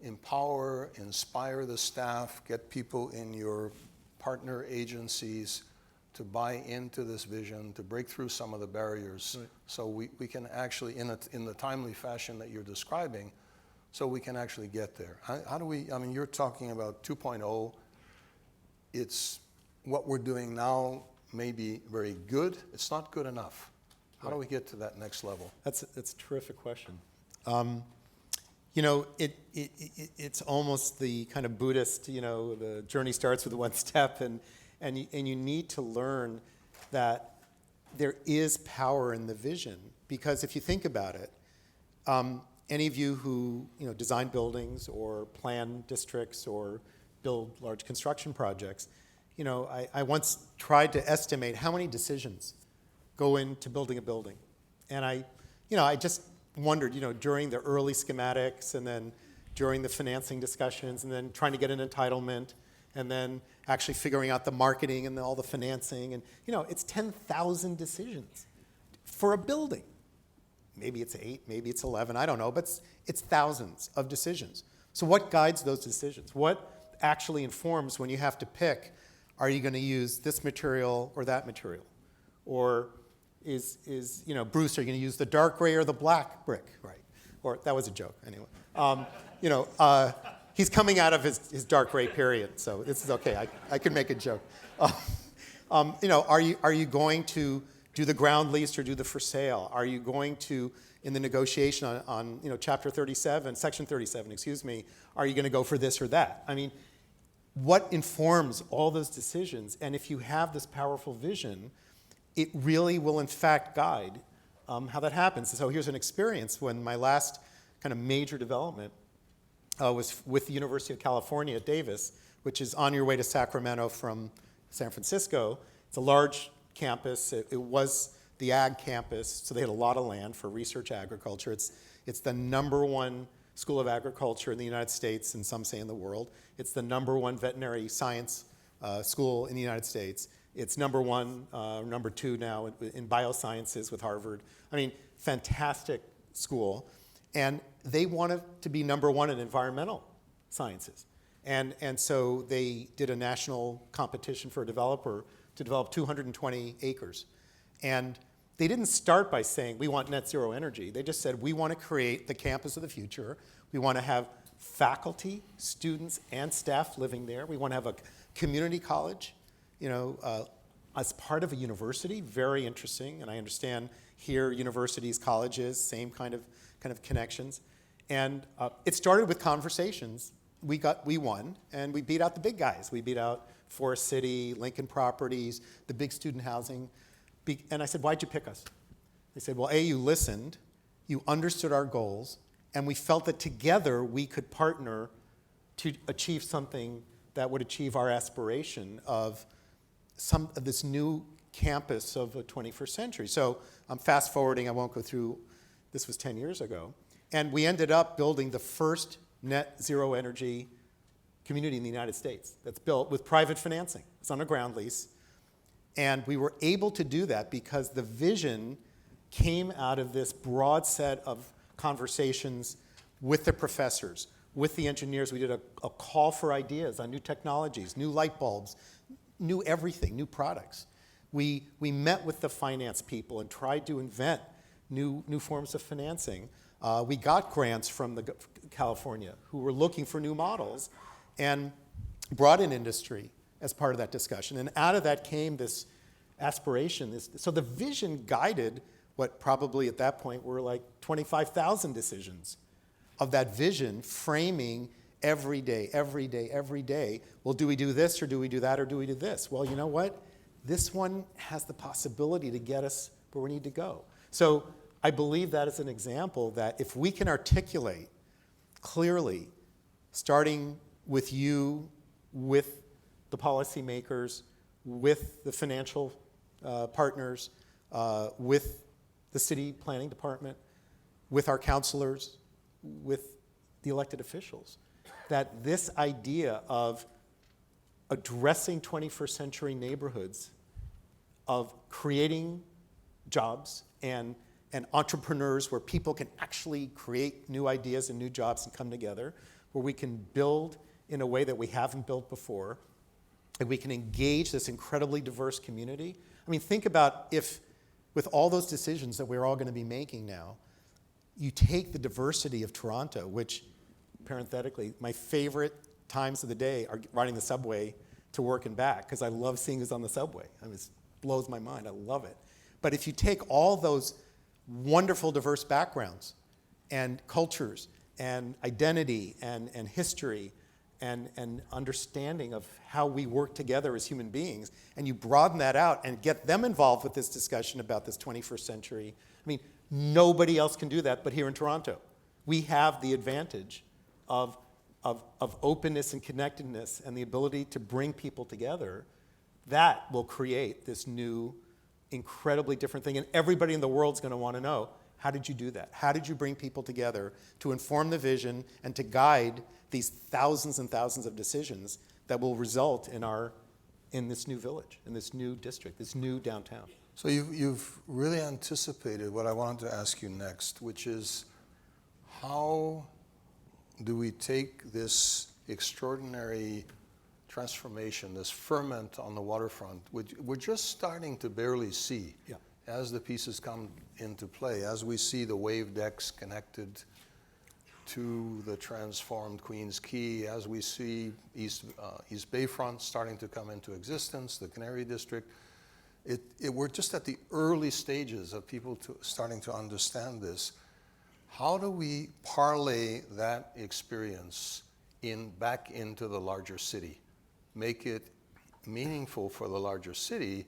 empower, inspire the staff, get people in your partner agencies to buy into this vision, to break through some of the barriers, right, so we can actually, in the timely fashion that you're describing, so we can actually get there? How do we, you're talking about 2.0. It's what we're doing now may be very good. It's not good enough. How do we get to that next level? That's a terrific question. It's almost the kind of Buddhist, the journey starts with one step, and you need to learn that there is power in the vision. Because if you think about it, any of you who design buildings or plan districts or build large construction projects, I once tried to estimate how many decisions go into building a building. And I just wondered, during the early schematics and then during the financing discussions and then trying to get an entitlement and then actually figuring out the marketing and all the financing. And, it's 10,000 decisions for a building. Maybe it's 8, maybe it's 11, I don't know, but it's thousands of decisions. So what guides those decisions? What actually informs when you have to pick, are you going to use this material or that material? Or is Bruce, are you going to use the dark gray or the black brick? Right. Or that was a joke, anyway. He's coming out of his dark gray period, so this is okay. I can make a joke. Are you going to do the ground lease or do the for sale? Are you going to, in the negotiation on Chapter 37, Section 37, are you going to go for this or that? What informs all those decisions? And if you have this powerful vision, it really will in fact guide how that happens. So here's an experience when my last kind of major development was with the University of California at Davis, which is on your way to Sacramento from San Francisco. It's a large campus. It was the ag campus, so they had a lot of land for research agriculture. It's the #1 school of agriculture in the United States, and some say in the world. It's the #1 veterinary science school in the United States. It's #1, #2 now in biosciences with Harvard. Fantastic school, and they wanted to be number one in environmental sciences. And so they did a national competition for a developer to develop 220 acres. And they didn't start by saying, we want net zero energy. They just said, we want to create the campus of the future. We want to have faculty, students, and staff living there. We want to have a community college, as part of a university. Very interesting. And I understand here, universities, colleges, same kind of connections. And it started with conversations. We won, and we beat out the big guys. We beat out Forest City, Lincoln Properties, the big student housing. And I said, why'd you pick us? They said, well, A, you listened, you understood our goals, and we felt that together we could partner to achieve something that would achieve our aspiration of this new campus of the 21st century. So I'm fast forwarding, I won't go through, this was 10 years ago. And we ended up building the first net zero energy community in the United States that's built with private financing. It's on a ground lease. And we were able to do that because the vision came out of this broad set of conversations with the professors, with the engineers. We did a call for ideas on new technologies, new light bulbs, new everything, new products. We met with the finance people and tried to invent new forms of financing. We got grants from California who were looking for new models and brought in industry as part of that discussion. And out of that came this aspiration. So the vision guided what probably at that point were like 25,000 decisions of that vision framing every day. Well, do we do this or do we do that or do we do this? Well, you know what? This one has the possibility to get us where we need to go. So I believe that is an example that if we can articulate clearly, starting with you, with the policymakers, with the financial partners, with the city planning department, with our counselors, with the elected officials, that this idea of addressing 21st century neighborhoods, of creating jobs and entrepreneurs where people can actually create new ideas and new jobs and come together, where we can build in a way that we haven't built before, and we can engage this incredibly diverse community. I mean, think about if, with all those decisions that we're all going to be making now, you take the diversity of Toronto, which, parenthetically, my favorite times of the day are riding the subway to work and back, because I love seeing who's on the subway. I mean, it blows my mind. I love it. But if you take all those wonderful diverse backgrounds and cultures and identity and history and understanding of how we work together as human beings, and you broaden that out and get them involved with this discussion about this 21st century, I mean, nobody else can do that but here in Toronto. We have the advantage of openness and connectedness and the ability to bring people together. That will create this new, incredibly different thing. And everybody in the world is going to want to know, how did you do that? How did you bring people together to inform the vision and to guide these thousands and thousands of decisions that will result in this new village, in this new district, this new downtown? So you've really anticipated what I wanted to ask you next, which is how do we take this extraordinary transformation, this ferment on the waterfront, which we're just starting to barely see as the pieces come into play, as we see the wave decks connected to the transformed Queens Quay, as we see East Bayfront starting to come into existence, the Canary District. We're just at the early stages of people starting to understand this. How do we parlay that experience back into the larger city, make it meaningful for the larger city,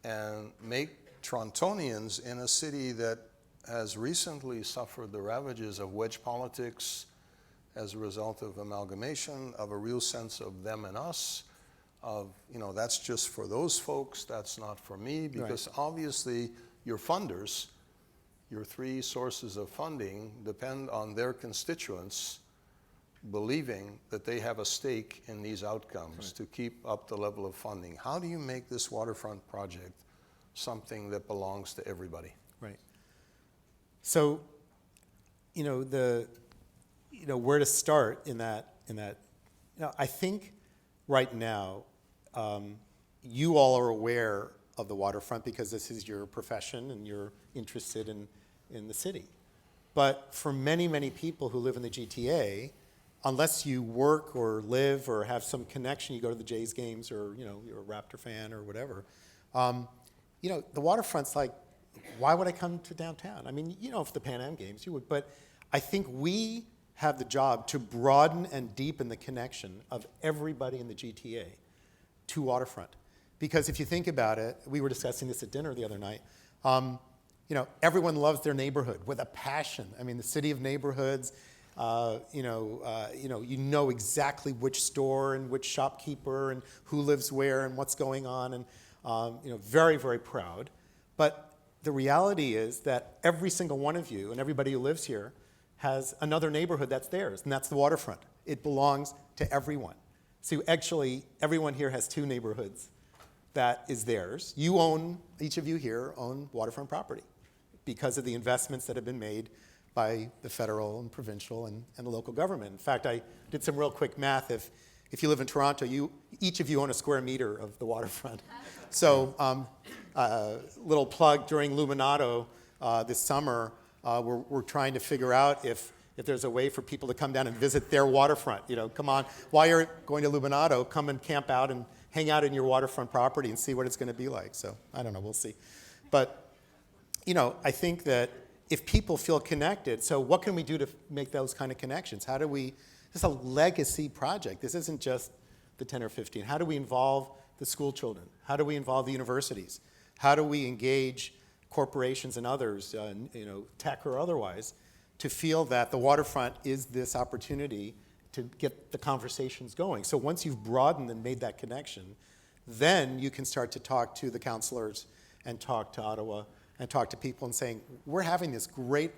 and make Torontonians in a city that has recently suffered the ravages of wedge politics as a result of amalgamation, of a real sense of them and us, of, that's just for those folks, that's not for me, because obviously your funders, your three sources of funding, depend on their constituents believing that they have a stake in these outcomes to keep up the level of funding. How do you make this waterfront project something that belongs to everybody? Right. So where to start in that. I think right now, you all are aware of the waterfront because this is your profession and you're interested in the city. But for many, many people who live in the GTA, unless you work or live or have some connection, you go to the Jays games or you're a Raptor fan or whatever, the waterfront's like, why would I come to downtown? I mean, for the Pan Am games, you would. But I think we have the job to broaden and deepen the connection of everybody in the GTA to waterfront. Because if you think about it, we were discussing this at dinner the other night, everyone loves their neighborhood with a passion. I mean, the city of neighborhoods, you know exactly which store and which shopkeeper and who lives where and what's going on, and very, very proud. But the reality is that every single one of you and everybody who lives here has another neighborhood that's theirs, and that's the waterfront. It belongs to everyone. So actually, everyone here has two neighborhoods that is theirs. Each of you here own waterfront property because of the investments that have been made by the federal and provincial and the local government. In fact, I did some real quick math. If you live in Toronto, each of you own a square meter of the waterfront. So, little plug, during Luminato this summer, we're trying to figure out if there's a way for people to come down and visit their waterfront. Come on, while you're going to Luminato, come and camp out and hang out in your waterfront property and see what it's going to be like. So I don't know, we'll see. But, I think that if people feel connected, so what can we do to make those kind of connections? This is a legacy project. This isn't just the 10 or 15. How do we involve the school children? How do we involve the universities? How do we engage corporations and others, tech or otherwise, to feel that the waterfront is this opportunity to get the conversations going? So once you've broadened and made that connection, then you can start to talk to the councillors and talk to Ottawa and talk to people and saying, we're having this great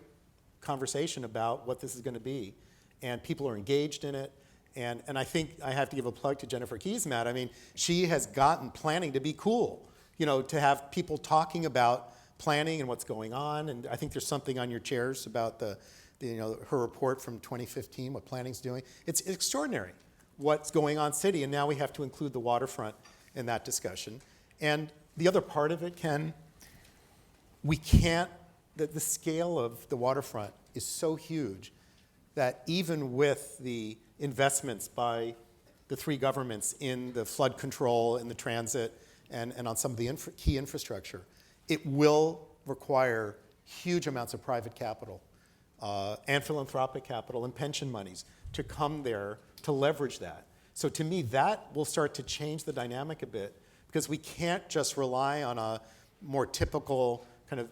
conversation about what this is going to be, and people are engaged in it. And I think I have to give a plug to Jennifer Keesmaat. I mean, she has gotten planning to be cool, to have people talking about planning and what's going on. And I think there's something on your chairs about her report from 2015, what planning's doing. It's extraordinary what's going on city, and now we have to include the waterfront in that discussion. And the other part of it, the scale of the waterfront is so huge that even with the investments by the three governments in the flood control, in the transit, and on some of the key infrastructure, it will require huge amounts of private capital and philanthropic capital and pension monies to come there to leverage that. So to me, that will start to change the dynamic a bit, because we can't just rely on a more typical kind of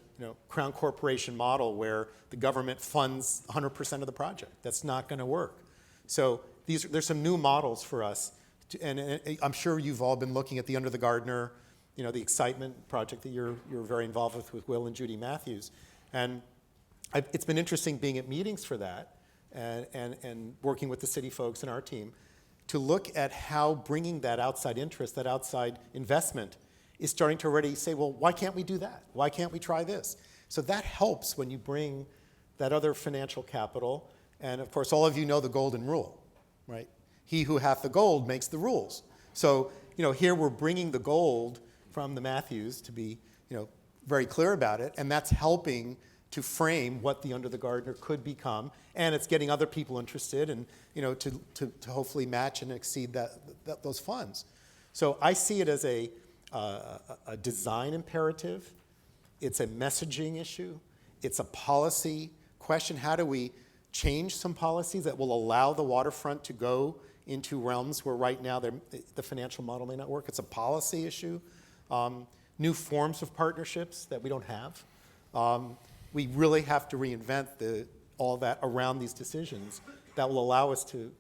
Crown Corporation model where the government funds 100% of the project. That's not going to work. So there's some new models for us, and I'm sure you've all been looking at the Under the Gardener, the Excitement project that you're very involved with Will and Judy Matthews. And it's been interesting being at meetings for that and working with the city folks and our team to look at how bringing that outside interest, that outside investment, is starting to already say, well, why can't we do that? Why can't we try this? So that helps when you bring that other financial capital. And of course, all of you know the golden rule, right? He who hath the gold makes the rules. So, here we're bringing the gold from the Matthews to be, very clear about it, and that's helping to frame what the Under the Gardener could become, and it's getting other people interested and, to hopefully match and exceed those funds. So I see it as a design imperative. It's a messaging issue. It's a policy question. How do we change some policies that will allow the waterfront to go into realms where right now the financial model may not work? It's a policy issue. New forms of partnerships that we don't have. We really have to reinvent all that around these decisions that will allow us to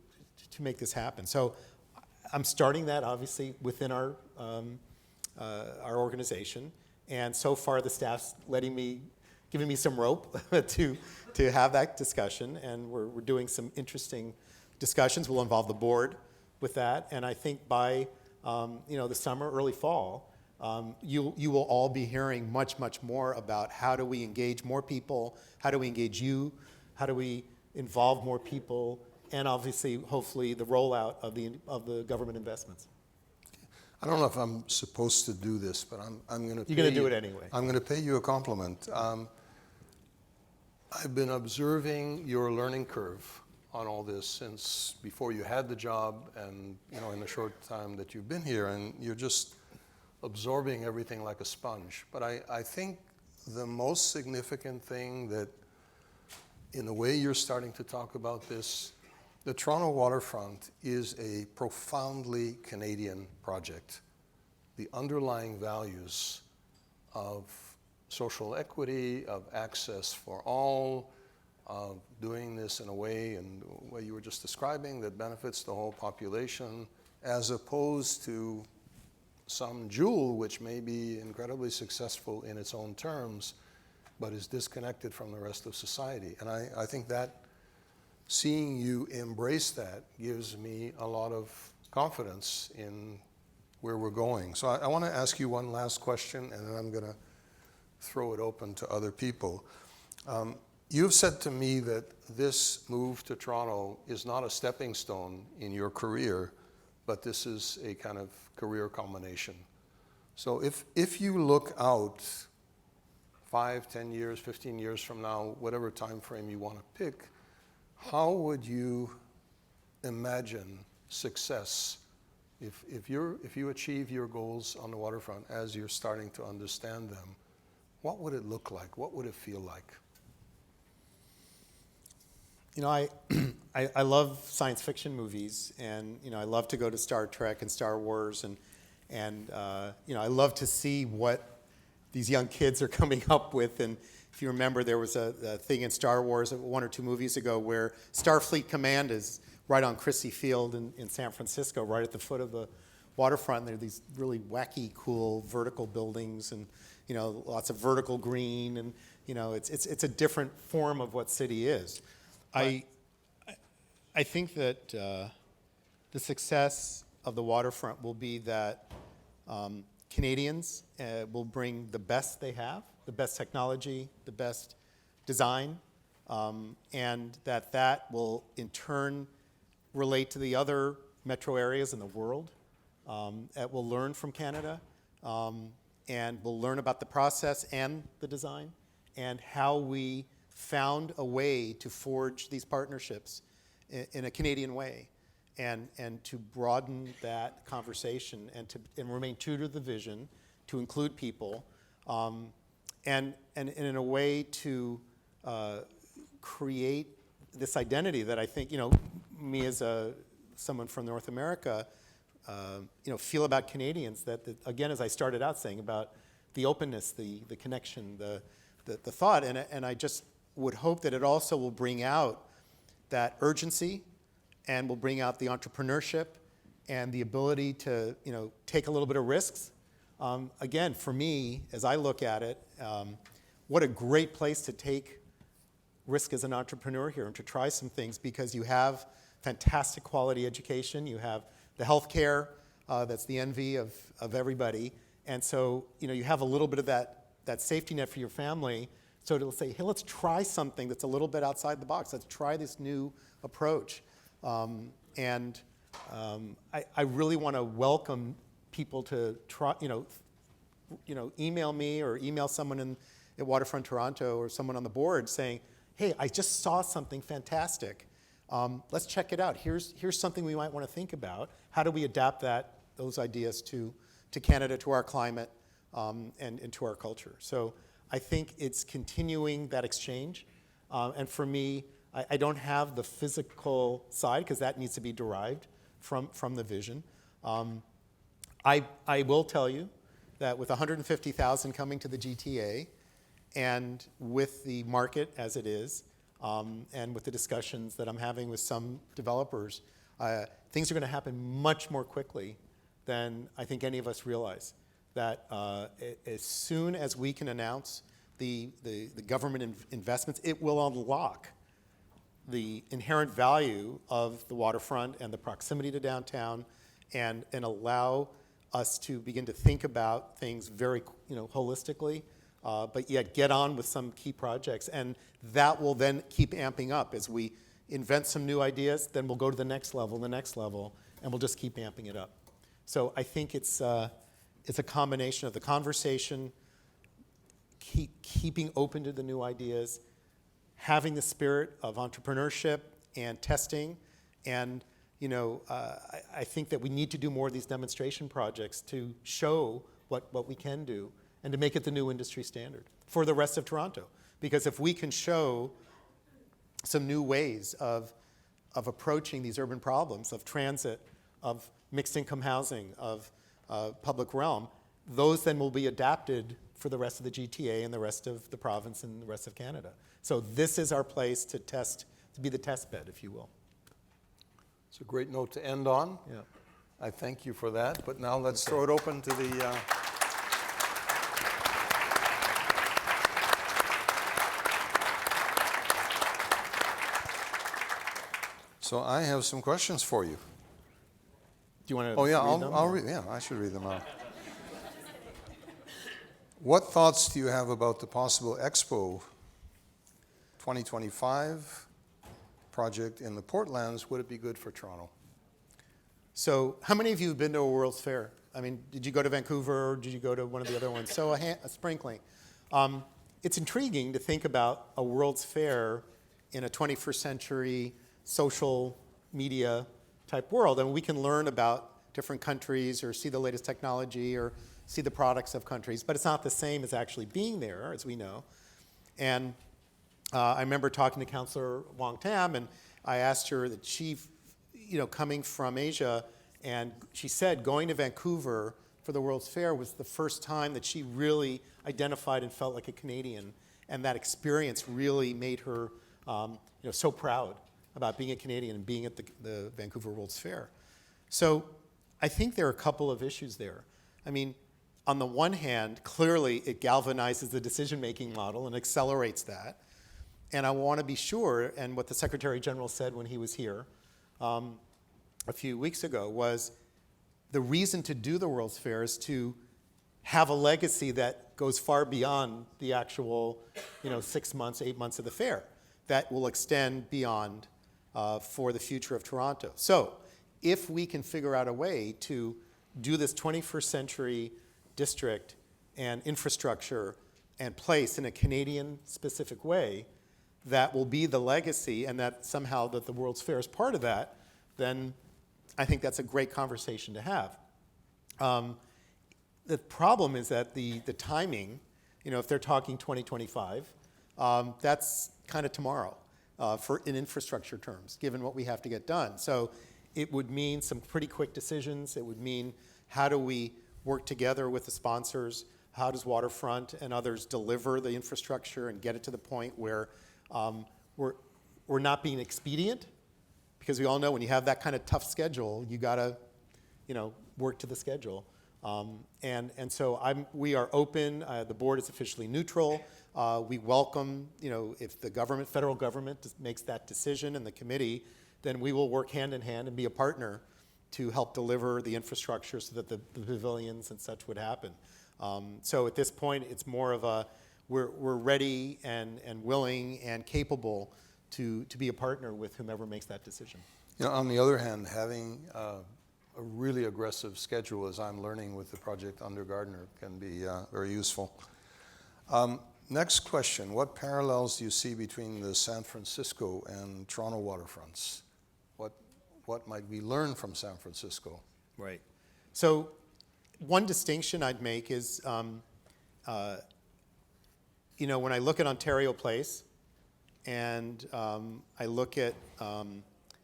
make this happen. So I'm starting that obviously within our organization, and so far the staff's giving me some rope to have that discussion, and we're doing some interesting discussions. We'll involve the board with that, and I think by the summer, early fall, you will all be hearing much, much more about how do we engage more people, how do we engage you How do we involve more people? And obviously, hopefully, the rollout of the government investments. I don't know if I'm supposed to do this, but I'm going to. You're going to do it anyway. I'm going to pay you a compliment. I've been observing your learning curve on all this since before you had the job, and in the short time that you've been here, and you're just absorbing everything like a sponge. But I think the most significant thing that, in the way you're starting to talk about this, the Toronto waterfront is a profoundly Canadian project. The underlying values of social equity, of access for all, of doing this in a way, and the way you were just describing, that benefits the whole population, as opposed to some jewel which may be incredibly successful in its own terms, but is disconnected from the rest of society. And I think that seeing you embrace that gives me a lot of confidence in where we're going. So I want to ask you one last question, and then I'm going to throw it open to other people. You've said to me that this move to Toronto is not a stepping stone in your career, but this is a kind of career culmination. So if you look out 5, 10 years, 15 years from now, whatever time frame you want to pick, how would you imagine success if you achieve your goals on the waterfront as you're starting to understand them? What would it look like? What would it feel like? I love science fiction movies, and I love to go to Star Trek and Star Wars, and I love to see what these young kids are coming up with. And if you remember, there was a thing in Star Wars 1 or 2 movies ago where Starfleet Command is right on Christie Field in San Francisco, right at the foot of the waterfront. And there are these really wacky, cool vertical buildings, and lots of vertical green, and it's a different form of what city is. I think that the success of the waterfront will be that Canadians will bring the best they have, the best technology, the best design, and that will in turn relate to the other metro areas in the world. That will learn from Canada, and we'll learn about the process and the design, and how we found a way to forge these partnerships in a Canadian way, and to broaden that conversation, and remain true to the vision, to include people, and in a way to create this identity that I think me as someone from North America feel about Canadians, that again, as I started out saying, about the openness, the connection, the thought, and I just would hope that it also will bring out that urgency, and will bring out the entrepreneurship and the ability to take a little bit of risks. Again, for me, as I look at it, what a great place to take risk as an entrepreneur here, and to try some things, because you have fantastic quality education, you have the healthcare that's the envy of everybody, and so you have a little bit of that safety net for your family. So to say, hey, let's try something that's a little bit outside the box. Let's try this new approach. I really want to welcome people to try, email me or email someone at Waterfront Toronto or someone on the board saying, hey, I just saw something fantastic. Let's check it out. Here's something we might want to think about. How do we adapt those ideas to Canada, to our climate, and to our culture? So I think it's continuing that exchange. And for me, I don't have the physical side, because that needs to be derived from the vision. I will tell you that with 150,000 coming to the GTA, and with the market as it is, and with the discussions that I'm having with some developers, things are going to happen much more quickly than I think any of us realize. That as soon as we can announce the government investments, it will unlock the inherent value of the waterfront and the proximity to downtown, and allow us to begin to think about things very holistically, but yet get on with some key projects. And that will then keep amping up as we invent some new ideas, then we'll go to the next level, and we'll just keep amping it up. So I think it's a combination of the conversation, keeping open to the new ideas, having the spirit of entrepreneurship and testing, and I think that we need to do more of these demonstration projects to show what we can do and to make it the new industry standard for the rest of Toronto. Because if we can show some new ways of approaching these urban problems, of transit, of mixed income housing, of public realm, those then will be adapted for the rest of the GTA and the rest of the province and the rest of Canada. So this is our place to test, to be the test bed, if you will. It's a great note to end on. Yeah. I thank you for that. But now let's throw it open to the... So I have some questions for you. Do you want to Oh, yeah, read them? I'll read. Yeah, I should read them out. What thoughts do you have about the possible Expo 2025 project in the Portlands? Would it be good for Toronto? So how many of you have been to a World's Fair? I mean, did you go to Vancouver or did you go to one of the other ones? So a sprinkling. It's intriguing to think about a World's Fair in a 21st century social media type world. And we can learn about different countries or see the latest technology or see the products of countries, but it's not the same as actually being there, as we know. And I remember talking to Councillor Wong Tam, and I asked her that she, coming from Asia, and she said going to Vancouver for the World's Fair was the first time that she really identified and felt like a Canadian, and that experience really made her, so proud about being a Canadian and being at the Vancouver World's Fair. So I think there are a couple of issues there. I mean, on the one hand, clearly it galvanizes the decision-making model and accelerates that. And I want to be sure, and what the Secretary General said when he was here a few weeks ago was the reason to do the World's Fair is to have a legacy that goes far beyond the actual 6 months, 8 months of the fair, that will extend beyond for the future of Toronto. So if we can figure out a way to do this 21st century district and infrastructure and place in a Canadian-specific way that will be the legacy and that somehow that the World's Fair is part of that, then I think that's a great conversation to have. The problem is that the timing, if they're talking 2025, that's kind of tomorrow in infrastructure terms, given what we have to get done. So it would mean some pretty quick decisions. It would mean how do we work together with the sponsors? How does Waterfront and others deliver the infrastructure and get it to the point where we're not being expedient? Because we all know when you have that kind of tough schedule, you got to, work to the schedule. And so we are open. The board is officially neutral. We welcome, if the federal government makes that decision and the committee, then we will work hand in hand and be a partner to help deliver the infrastructure so that the pavilions and such would happen. So at this point, it's more of a, we're ready and willing and capable to be a partner with whomever makes that decision. On the other hand, having a really aggressive schedule, as I'm learning with the project under Gardner, can be very useful. Next question, what parallels do you see between the San Francisco and Toronto waterfronts? What might we learn from San Francisco? Right. So one distinction I'd make is, when I look at Ontario Place and I look at,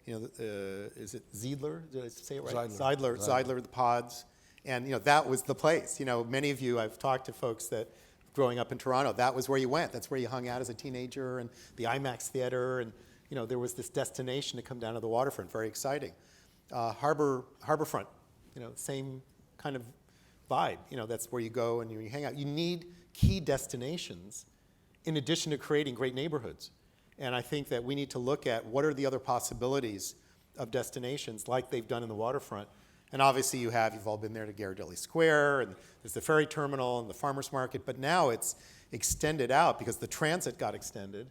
is it Zeidler? Did I say it right? Zeidler, the pods. And, that was the place. Many of you, I've talked to folks that growing up in Toronto, that was where you went. That's where you hung out as a teenager, and the IMAX theater, and there was this destination to come down to the waterfront. Very exciting. Harborfront, same kind of vibe. That's where you go and you hang out. You need key destinations in addition to creating great neighborhoods. And I think that we need to look at what are the other possibilities of destinations like they've done in the waterfront. And obviously you've all been there to Ghirardelli Square, and there's the ferry terminal and the farmers market, but now it's extended out because the transit got extended,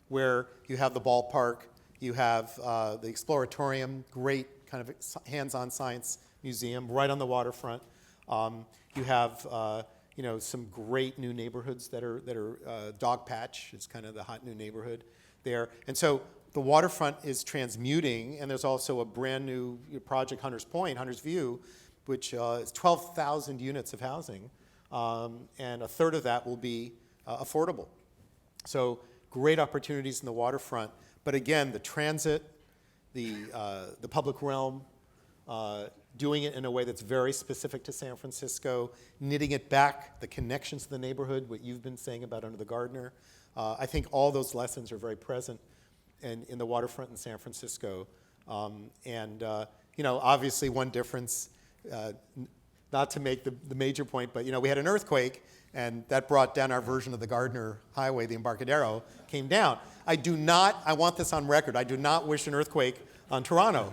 where you have the ballpark, you have the exploratorium, great kind of hands-on science museum right on the waterfront. You have some great new neighborhoods that are Dog Patch is kind of the hot new neighborhood there. And so the waterfront is transmuting, and there's also a brand new project, Hunters Point, Hunters View, which is 12,000 units of housing, and a third of that will be affordable. So great opportunities in the waterfront. But again, the transit, the public realm, doing it in a way that's very specific to San Francisco, knitting it back, the connections to the neighborhood, what you've been saying about Under the Gardner. I think all those lessons are very present in the waterfront in San Francisco. Obviously one difference, not to make the major point, but we had an earthquake, and that brought down our version of the Gardner Highway, the Embarcadero, came down. I want this on record, I do not wish an earthquake on Toronto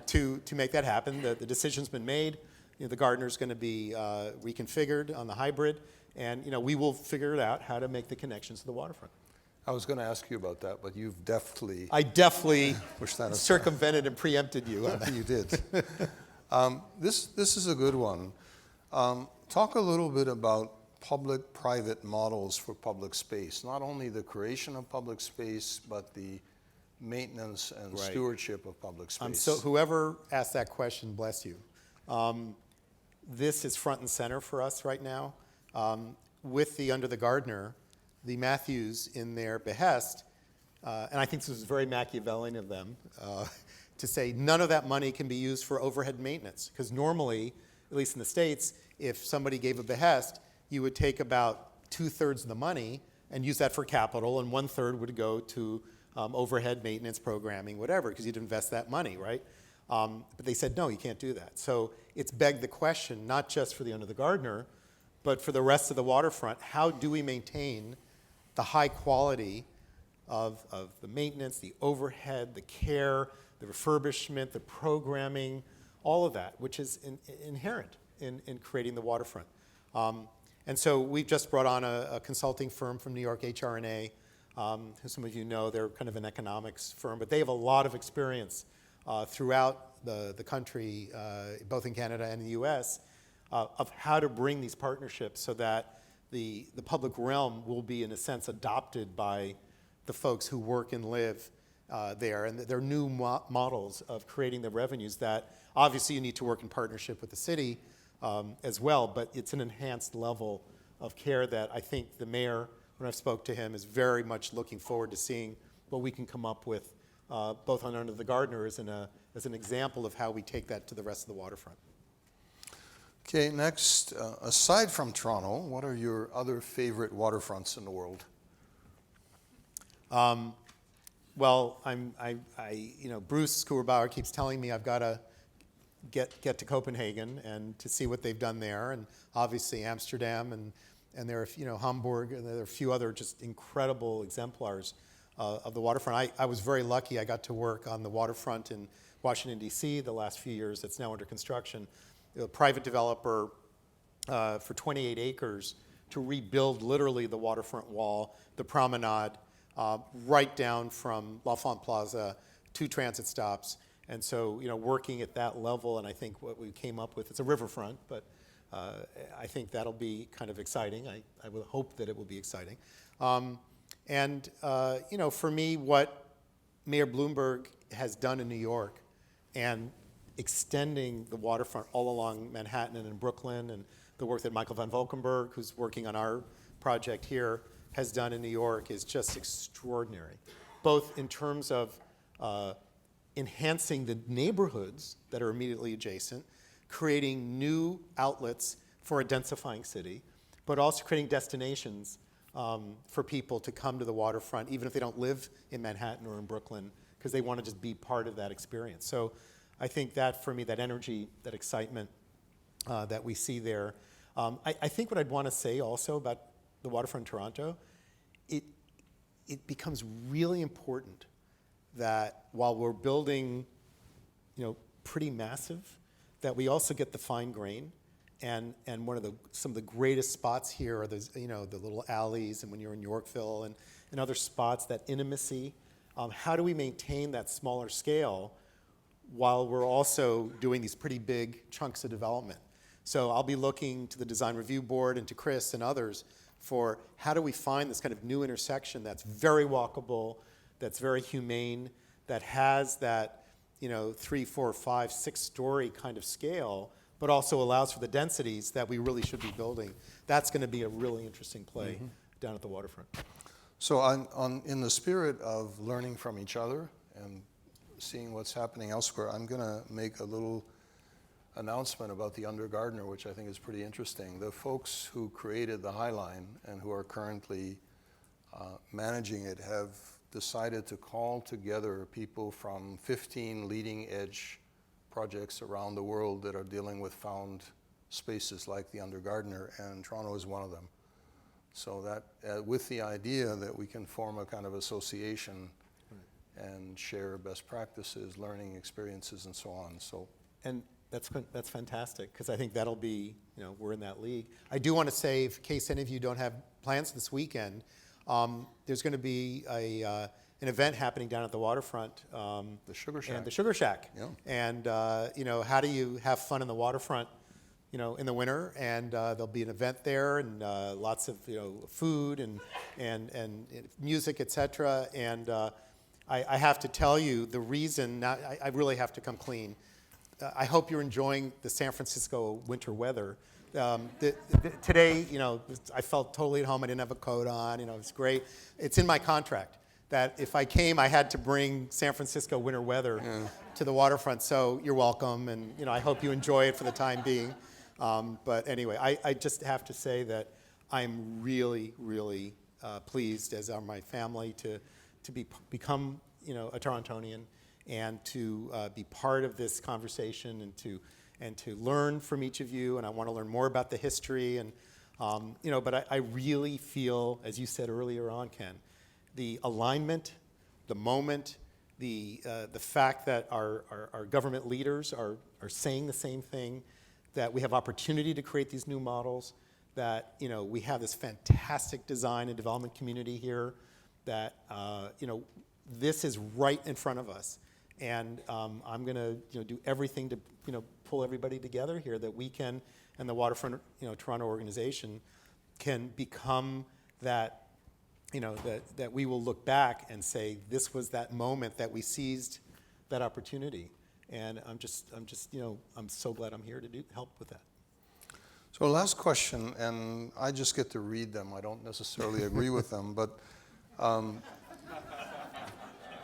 to make that happen. The decision's been made. The Gardner's going to be reconfigured on the hybrid, and we will figure out how to make the connections to the waterfront. I was going to ask you about that, but you've deftly I definitely pushed that aside. circumvented and preempted you. You did. This is a good one. Talk a little bit about public-private models for public space. Not only the creation of public space, but the maintenance and Right. stewardship of public space. So whoever asked that question, bless you. This is front and center for us right now. With the Under the Gardner, the Matthews, in their behest, and I think this was very Machiavellian of them, to say none of that money can be used for overhead maintenance. Because normally, at least in the States, if somebody gave a behest, you would take about 2/3 of the money and use that for capital, and 1/3 would go to overhead maintenance, programming, whatever, because you'd invest that money, right? But they said, no, you can't do that. So it's begged the question, not just for the Under the Gardner, but for the rest of the waterfront, how do we maintain the high quality of the maintenance, the overhead, the care, the refurbishment, the programming, all of that, which is inherent in creating the waterfront. And so we've just brought on a consulting firm from New York, HR&A, who some of you know, they're kind of an economics firm, but they have a lot of experience throughout the country, both in Canada and the US, of how to bring these partnerships so that the public realm will be, in a sense, adopted by the folks who work and live there. And they're new models of creating the revenues that obviously you need to work in partnership with the city as well, but it's an enhanced level of care that I think the mayor, when I've spoke to him, is very much looking forward to seeing what we can come up with, both on Under the Gardner as an example of how we take that to the rest of the waterfront. Okay, next, aside from Toronto, what are your other favorite waterfronts in the world? Well, Bruce Kuerbauer keeps telling me I've got to get to Copenhagen and to see what they've done there, and obviously Amsterdam, and there are Hamburg, and there are a few other just incredible exemplars of the waterfront. I was very lucky. I got to work on the waterfront in Washington, D.C. the last few years. It's now under construction. A private developer for 28 acres to rebuild literally the waterfront wall, the promenade, right down from L'Enfant Plaza, 2 transit stops. And so, working at that level, and I think what we came up with, it's a riverfront, but I think that'll be kind of exciting. I would hope that it will be exciting. For me, what Mayor Bloomberg has done in New York and extending the waterfront all along Manhattan and in Brooklyn, and the work that Michael van Valkenburg, who's working on our project here, has done in New York is just extraordinary, both in terms of enhancing the neighborhoods that are immediately adjacent, creating new outlets for a densifying city, but also creating destinations for people to come to the waterfront, even if they don't live in Manhattan or in Brooklyn, because they want to just be part of that experience. So I think that, for me, that energy, that excitement that we see there. I think what I'd want to say also about the waterfront in Toronto, it becomes really important that while we're building, pretty massive, that we also get the fine grain And some of the greatest spots here are those, the little alleys, and when you're in Yorkville and other spots, that intimacy. How do we maintain that smaller scale while we're also doing these pretty big chunks of development? So I'll be looking to the Design Review Board and to Chris and others for how do we find this kind of new intersection that's very walkable, that's very humane, that has that 3, 4, 5, 6-story kind of scale, but also allows for the densities that we really should be building. That's going to be a really interesting play down at the waterfront. So in the spirit of learning from each other and seeing what's happening elsewhere, I'm going to make a little announcement about the Undergardener, which I think is pretty interesting. The folks who created the High Line and who are currently managing it have decided to call together people from 15 leading edge projects around the world that are dealing with found spaces like the Undergardener, and Toronto is one of them. So that with the idea that we can form a kind of association and share best practices, learning experiences, and so on. And that's fantastic, because I think that'll be, we're in that league. I do want to say, in case any of you don't have plans this weekend, there's going to be an event happening down at the waterfront. The Sugar Shack. And the Sugar Shack. Yeah. And, how do you have fun in the waterfront, in the winter? And there'll be an event there, and lots of, food and music, et cetera. And I have to tell you, the reason, I really have to come clean. I hope you're enjoying the San Francisco winter weather. Today, I felt totally at home. I didn't have a coat on. It's great. It's in my contract that if I came, I had to bring San Francisco winter weather to the waterfront. So you're welcome, and I hope you enjoy it for the time being. But anyway, I just have to say that I'm really, really pleased, as are my family, to become a Torontonian, and to be part of this conversation, and to learn from each of you. And I want to learn more about the history. And but I really feel, as you said earlier on, Ken, the alignment, the moment, the fact that our government leaders are saying the same thing, that we have opportunity to create these new models, that we have this fantastic design and development community here, that this is right in front of us. And I'm going to do everything to pull everybody together here, that we can, and the Waterfront Toronto organization can become that, that we will look back and say, this was that moment that we seized that opportunity. And I'm so glad I'm here to help with that. So last question, and I just get to read them. I don't necessarily agree with them, but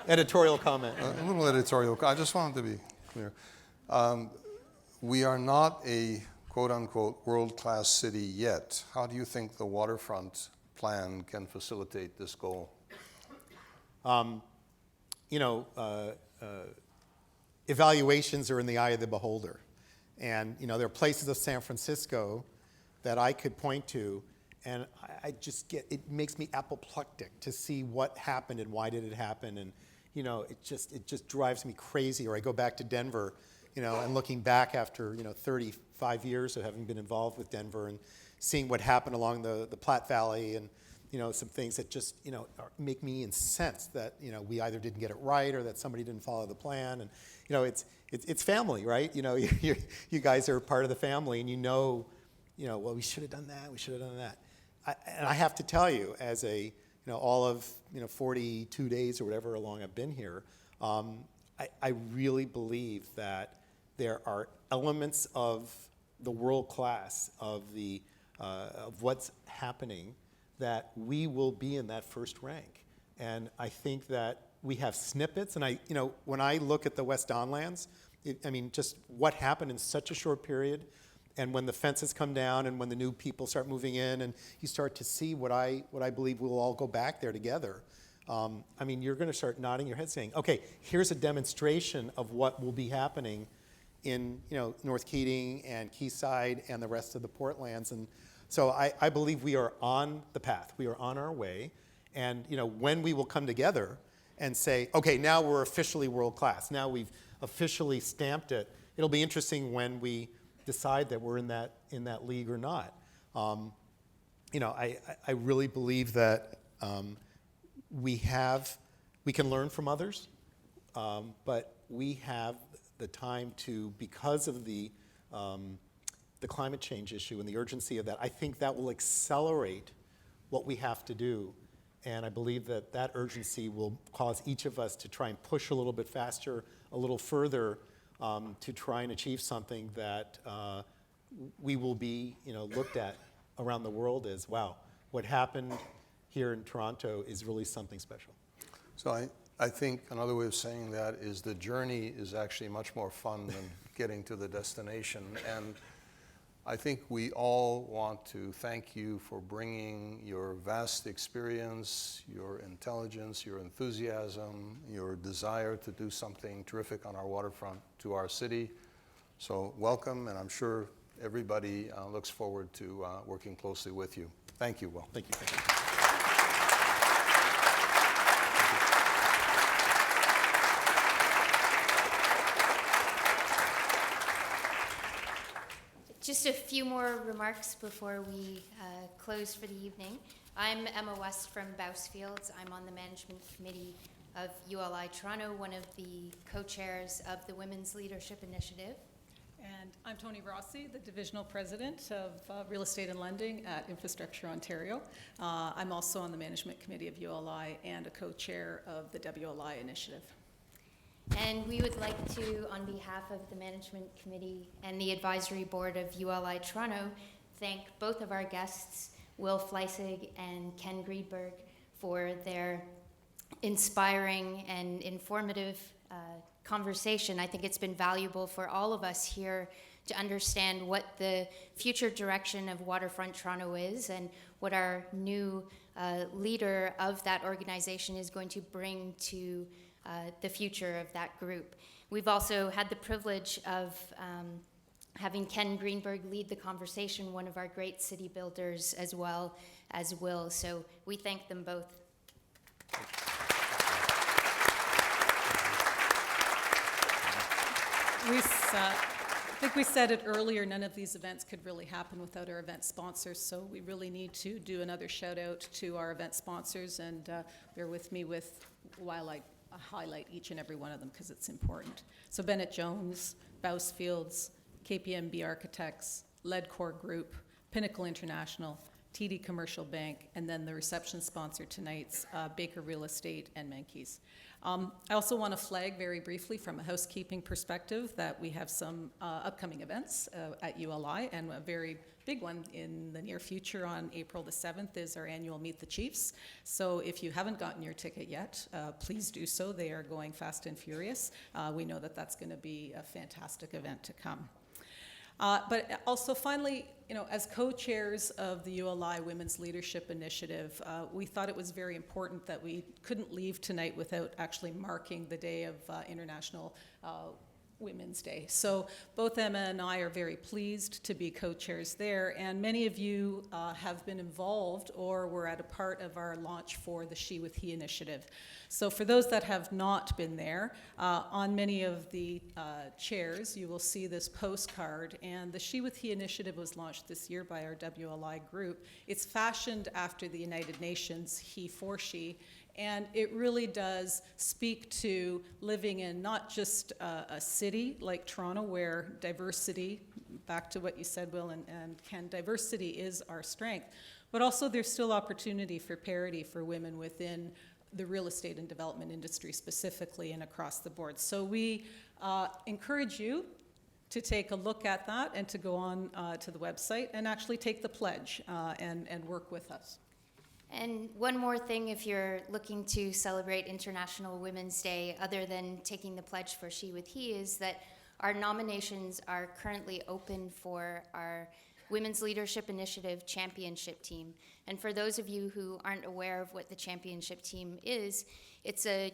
Editorial comment. a little editorial. I just wanted to be clear. We are not a quote-unquote world-class city yet. How do you think the waterfront plan can facilitate this goal? Evaluations are in the eye of the beholder. And, there are places of San Francisco that I could point to, and it makes me apoplectic to see what happened and why did it happen. And, it just drives me crazy. Or I go back to Denver, and looking back after, 35 years of having been involved with Denver, and seeing what happened along the Platte Valley, and, some things that just, make me incensed that, we either didn't get it right, or that somebody didn't follow the plan. And, it's family, right? You guys are part of the family, and well, we should have done that, we should have done that. And I have to tell you, as all of 42 days or whatever long I've been here, I really believe that there are elements of the world class of what's happening that we will be in that first rank. And I think that we have snippets, and when I look at the West Don lands, just what happened in such a short period, and when the fences come down, and when the new people start moving in, and you start to see what I believe we'll all go back there together. You're going to start nodding your head saying, okay, here's a demonstration of what will be happening in North Keating and Quayside and the rest of the Portlands. And so I believe we are on the path. We are on our way. And when we will come together and say, okay, now we're officially world class. Now we've officially stamped it. It'll be interesting when we decide that we're in that league or not. I really believe that we can learn from others, but we have the time to, because of the climate change issue and the urgency of that, I think that will accelerate what we have to do. And I believe that urgency will cause each of us to try and push a little bit faster, a little further, to try and achieve something that we will be, looked at around the world as, wow, what happened here in Toronto is really something special. So I think another way of saying that is the journey is actually much more fun than getting to the destination. And I think we all want to thank you for bringing your vast experience, your intelligence, your enthusiasm, your desire to do something terrific on our waterfront to our city. So welcome, and I'm sure everybody looks forward to working closely with you. Thank you, Will. Thank you. Just a few more remarks before we close for the evening. I'm Emma West from Bousfields. I'm on the management committee of ULI Toronto, one of the co-chairs of the Women's Leadership Initiative. And I'm Tony Rossi, the Divisional President of Real Estate and Lending at Infrastructure Ontario. I'm also on the Management Committee of ULI and a co-chair of the WLI Initiative. And we would like to, on behalf of the Management Committee and the Advisory Board of ULI Toronto, thank both of our guests, Will Fleissig and Ken Greenberg, for their inspiring and informative conversation. I think it's been valuable for all of us here to understand what the future direction of Waterfront Toronto is and what our new leader of that organization is going to bring to the future of that group. We've also had the privilege of having Ken Greenberg lead the conversation, one of our great city builders, as well as Will. So we thank them both. I think we said it earlier, none of these events could really happen without our event sponsors, so we really need to do another shout out to our event sponsors, and bear with me while I highlight each and every one of them because it's important. So Bennett Jones, Bousfields, KPMB Architects, Ledcor Group, Pinnacle International, TD Commercial Bank, and then the reception sponsor tonight's Baker Real Estate and Menkes. I also want to flag very briefly from a housekeeping perspective that we have some upcoming events at ULI, and a very big one in the near future on April the 7th is our annual Meet the Chiefs. So if you haven't gotten your ticket yet, please do so. They are going fast and furious. We know that that's going to be a fantastic event to come. But also finally, as co-chairs of the ULI Women's Leadership Initiative, we thought it was very important that we couldn't leave tonight without actually marking the day of International Women's Day. So both Emma and I are very pleased to be co-chairs there, and many of you have been involved or were at a part of our launch for the She with He initiative. So for those that have not been there, on many of the chairs you will see this postcard, and the She with He initiative was launched this year by our WLI group. It's fashioned after the United Nations He for She, and it really does speak to living in not just a city like Toronto where diversity, back to what you said, Will and Ken, diversity is our strength, but also there's still opportunity for parity for women within the real estate and development industry specifically and across the board. So we encourage you to take a look at that and to go on to the website and actually take the pledge and work with us. And one more thing, if you're looking to celebrate International Women's Day, other than taking the pledge for She with He, is that our nominations are currently open for our Women's Leadership Initiative Championship Team. And for those of you who aren't aware of what the Championship Team is, it's a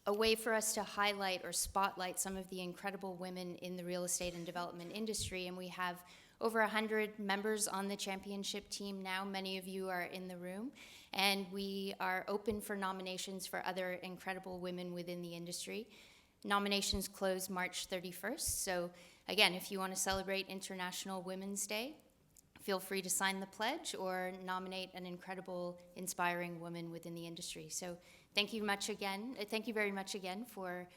way for us to highlight or spotlight some of the incredible women in the real estate and development industry. And we have over 100 members on the championship team now. Many of you are in the room. And we are open for nominations for other incredible women within the industry. Nominations close March 31st, so again, if you want to celebrate International Women's Day, feel free to sign the pledge or nominate an incredible, inspiring woman within the industry. So thank you very much again for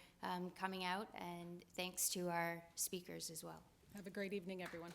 coming out, and thanks to our speakers as well. Have a great evening, everyone.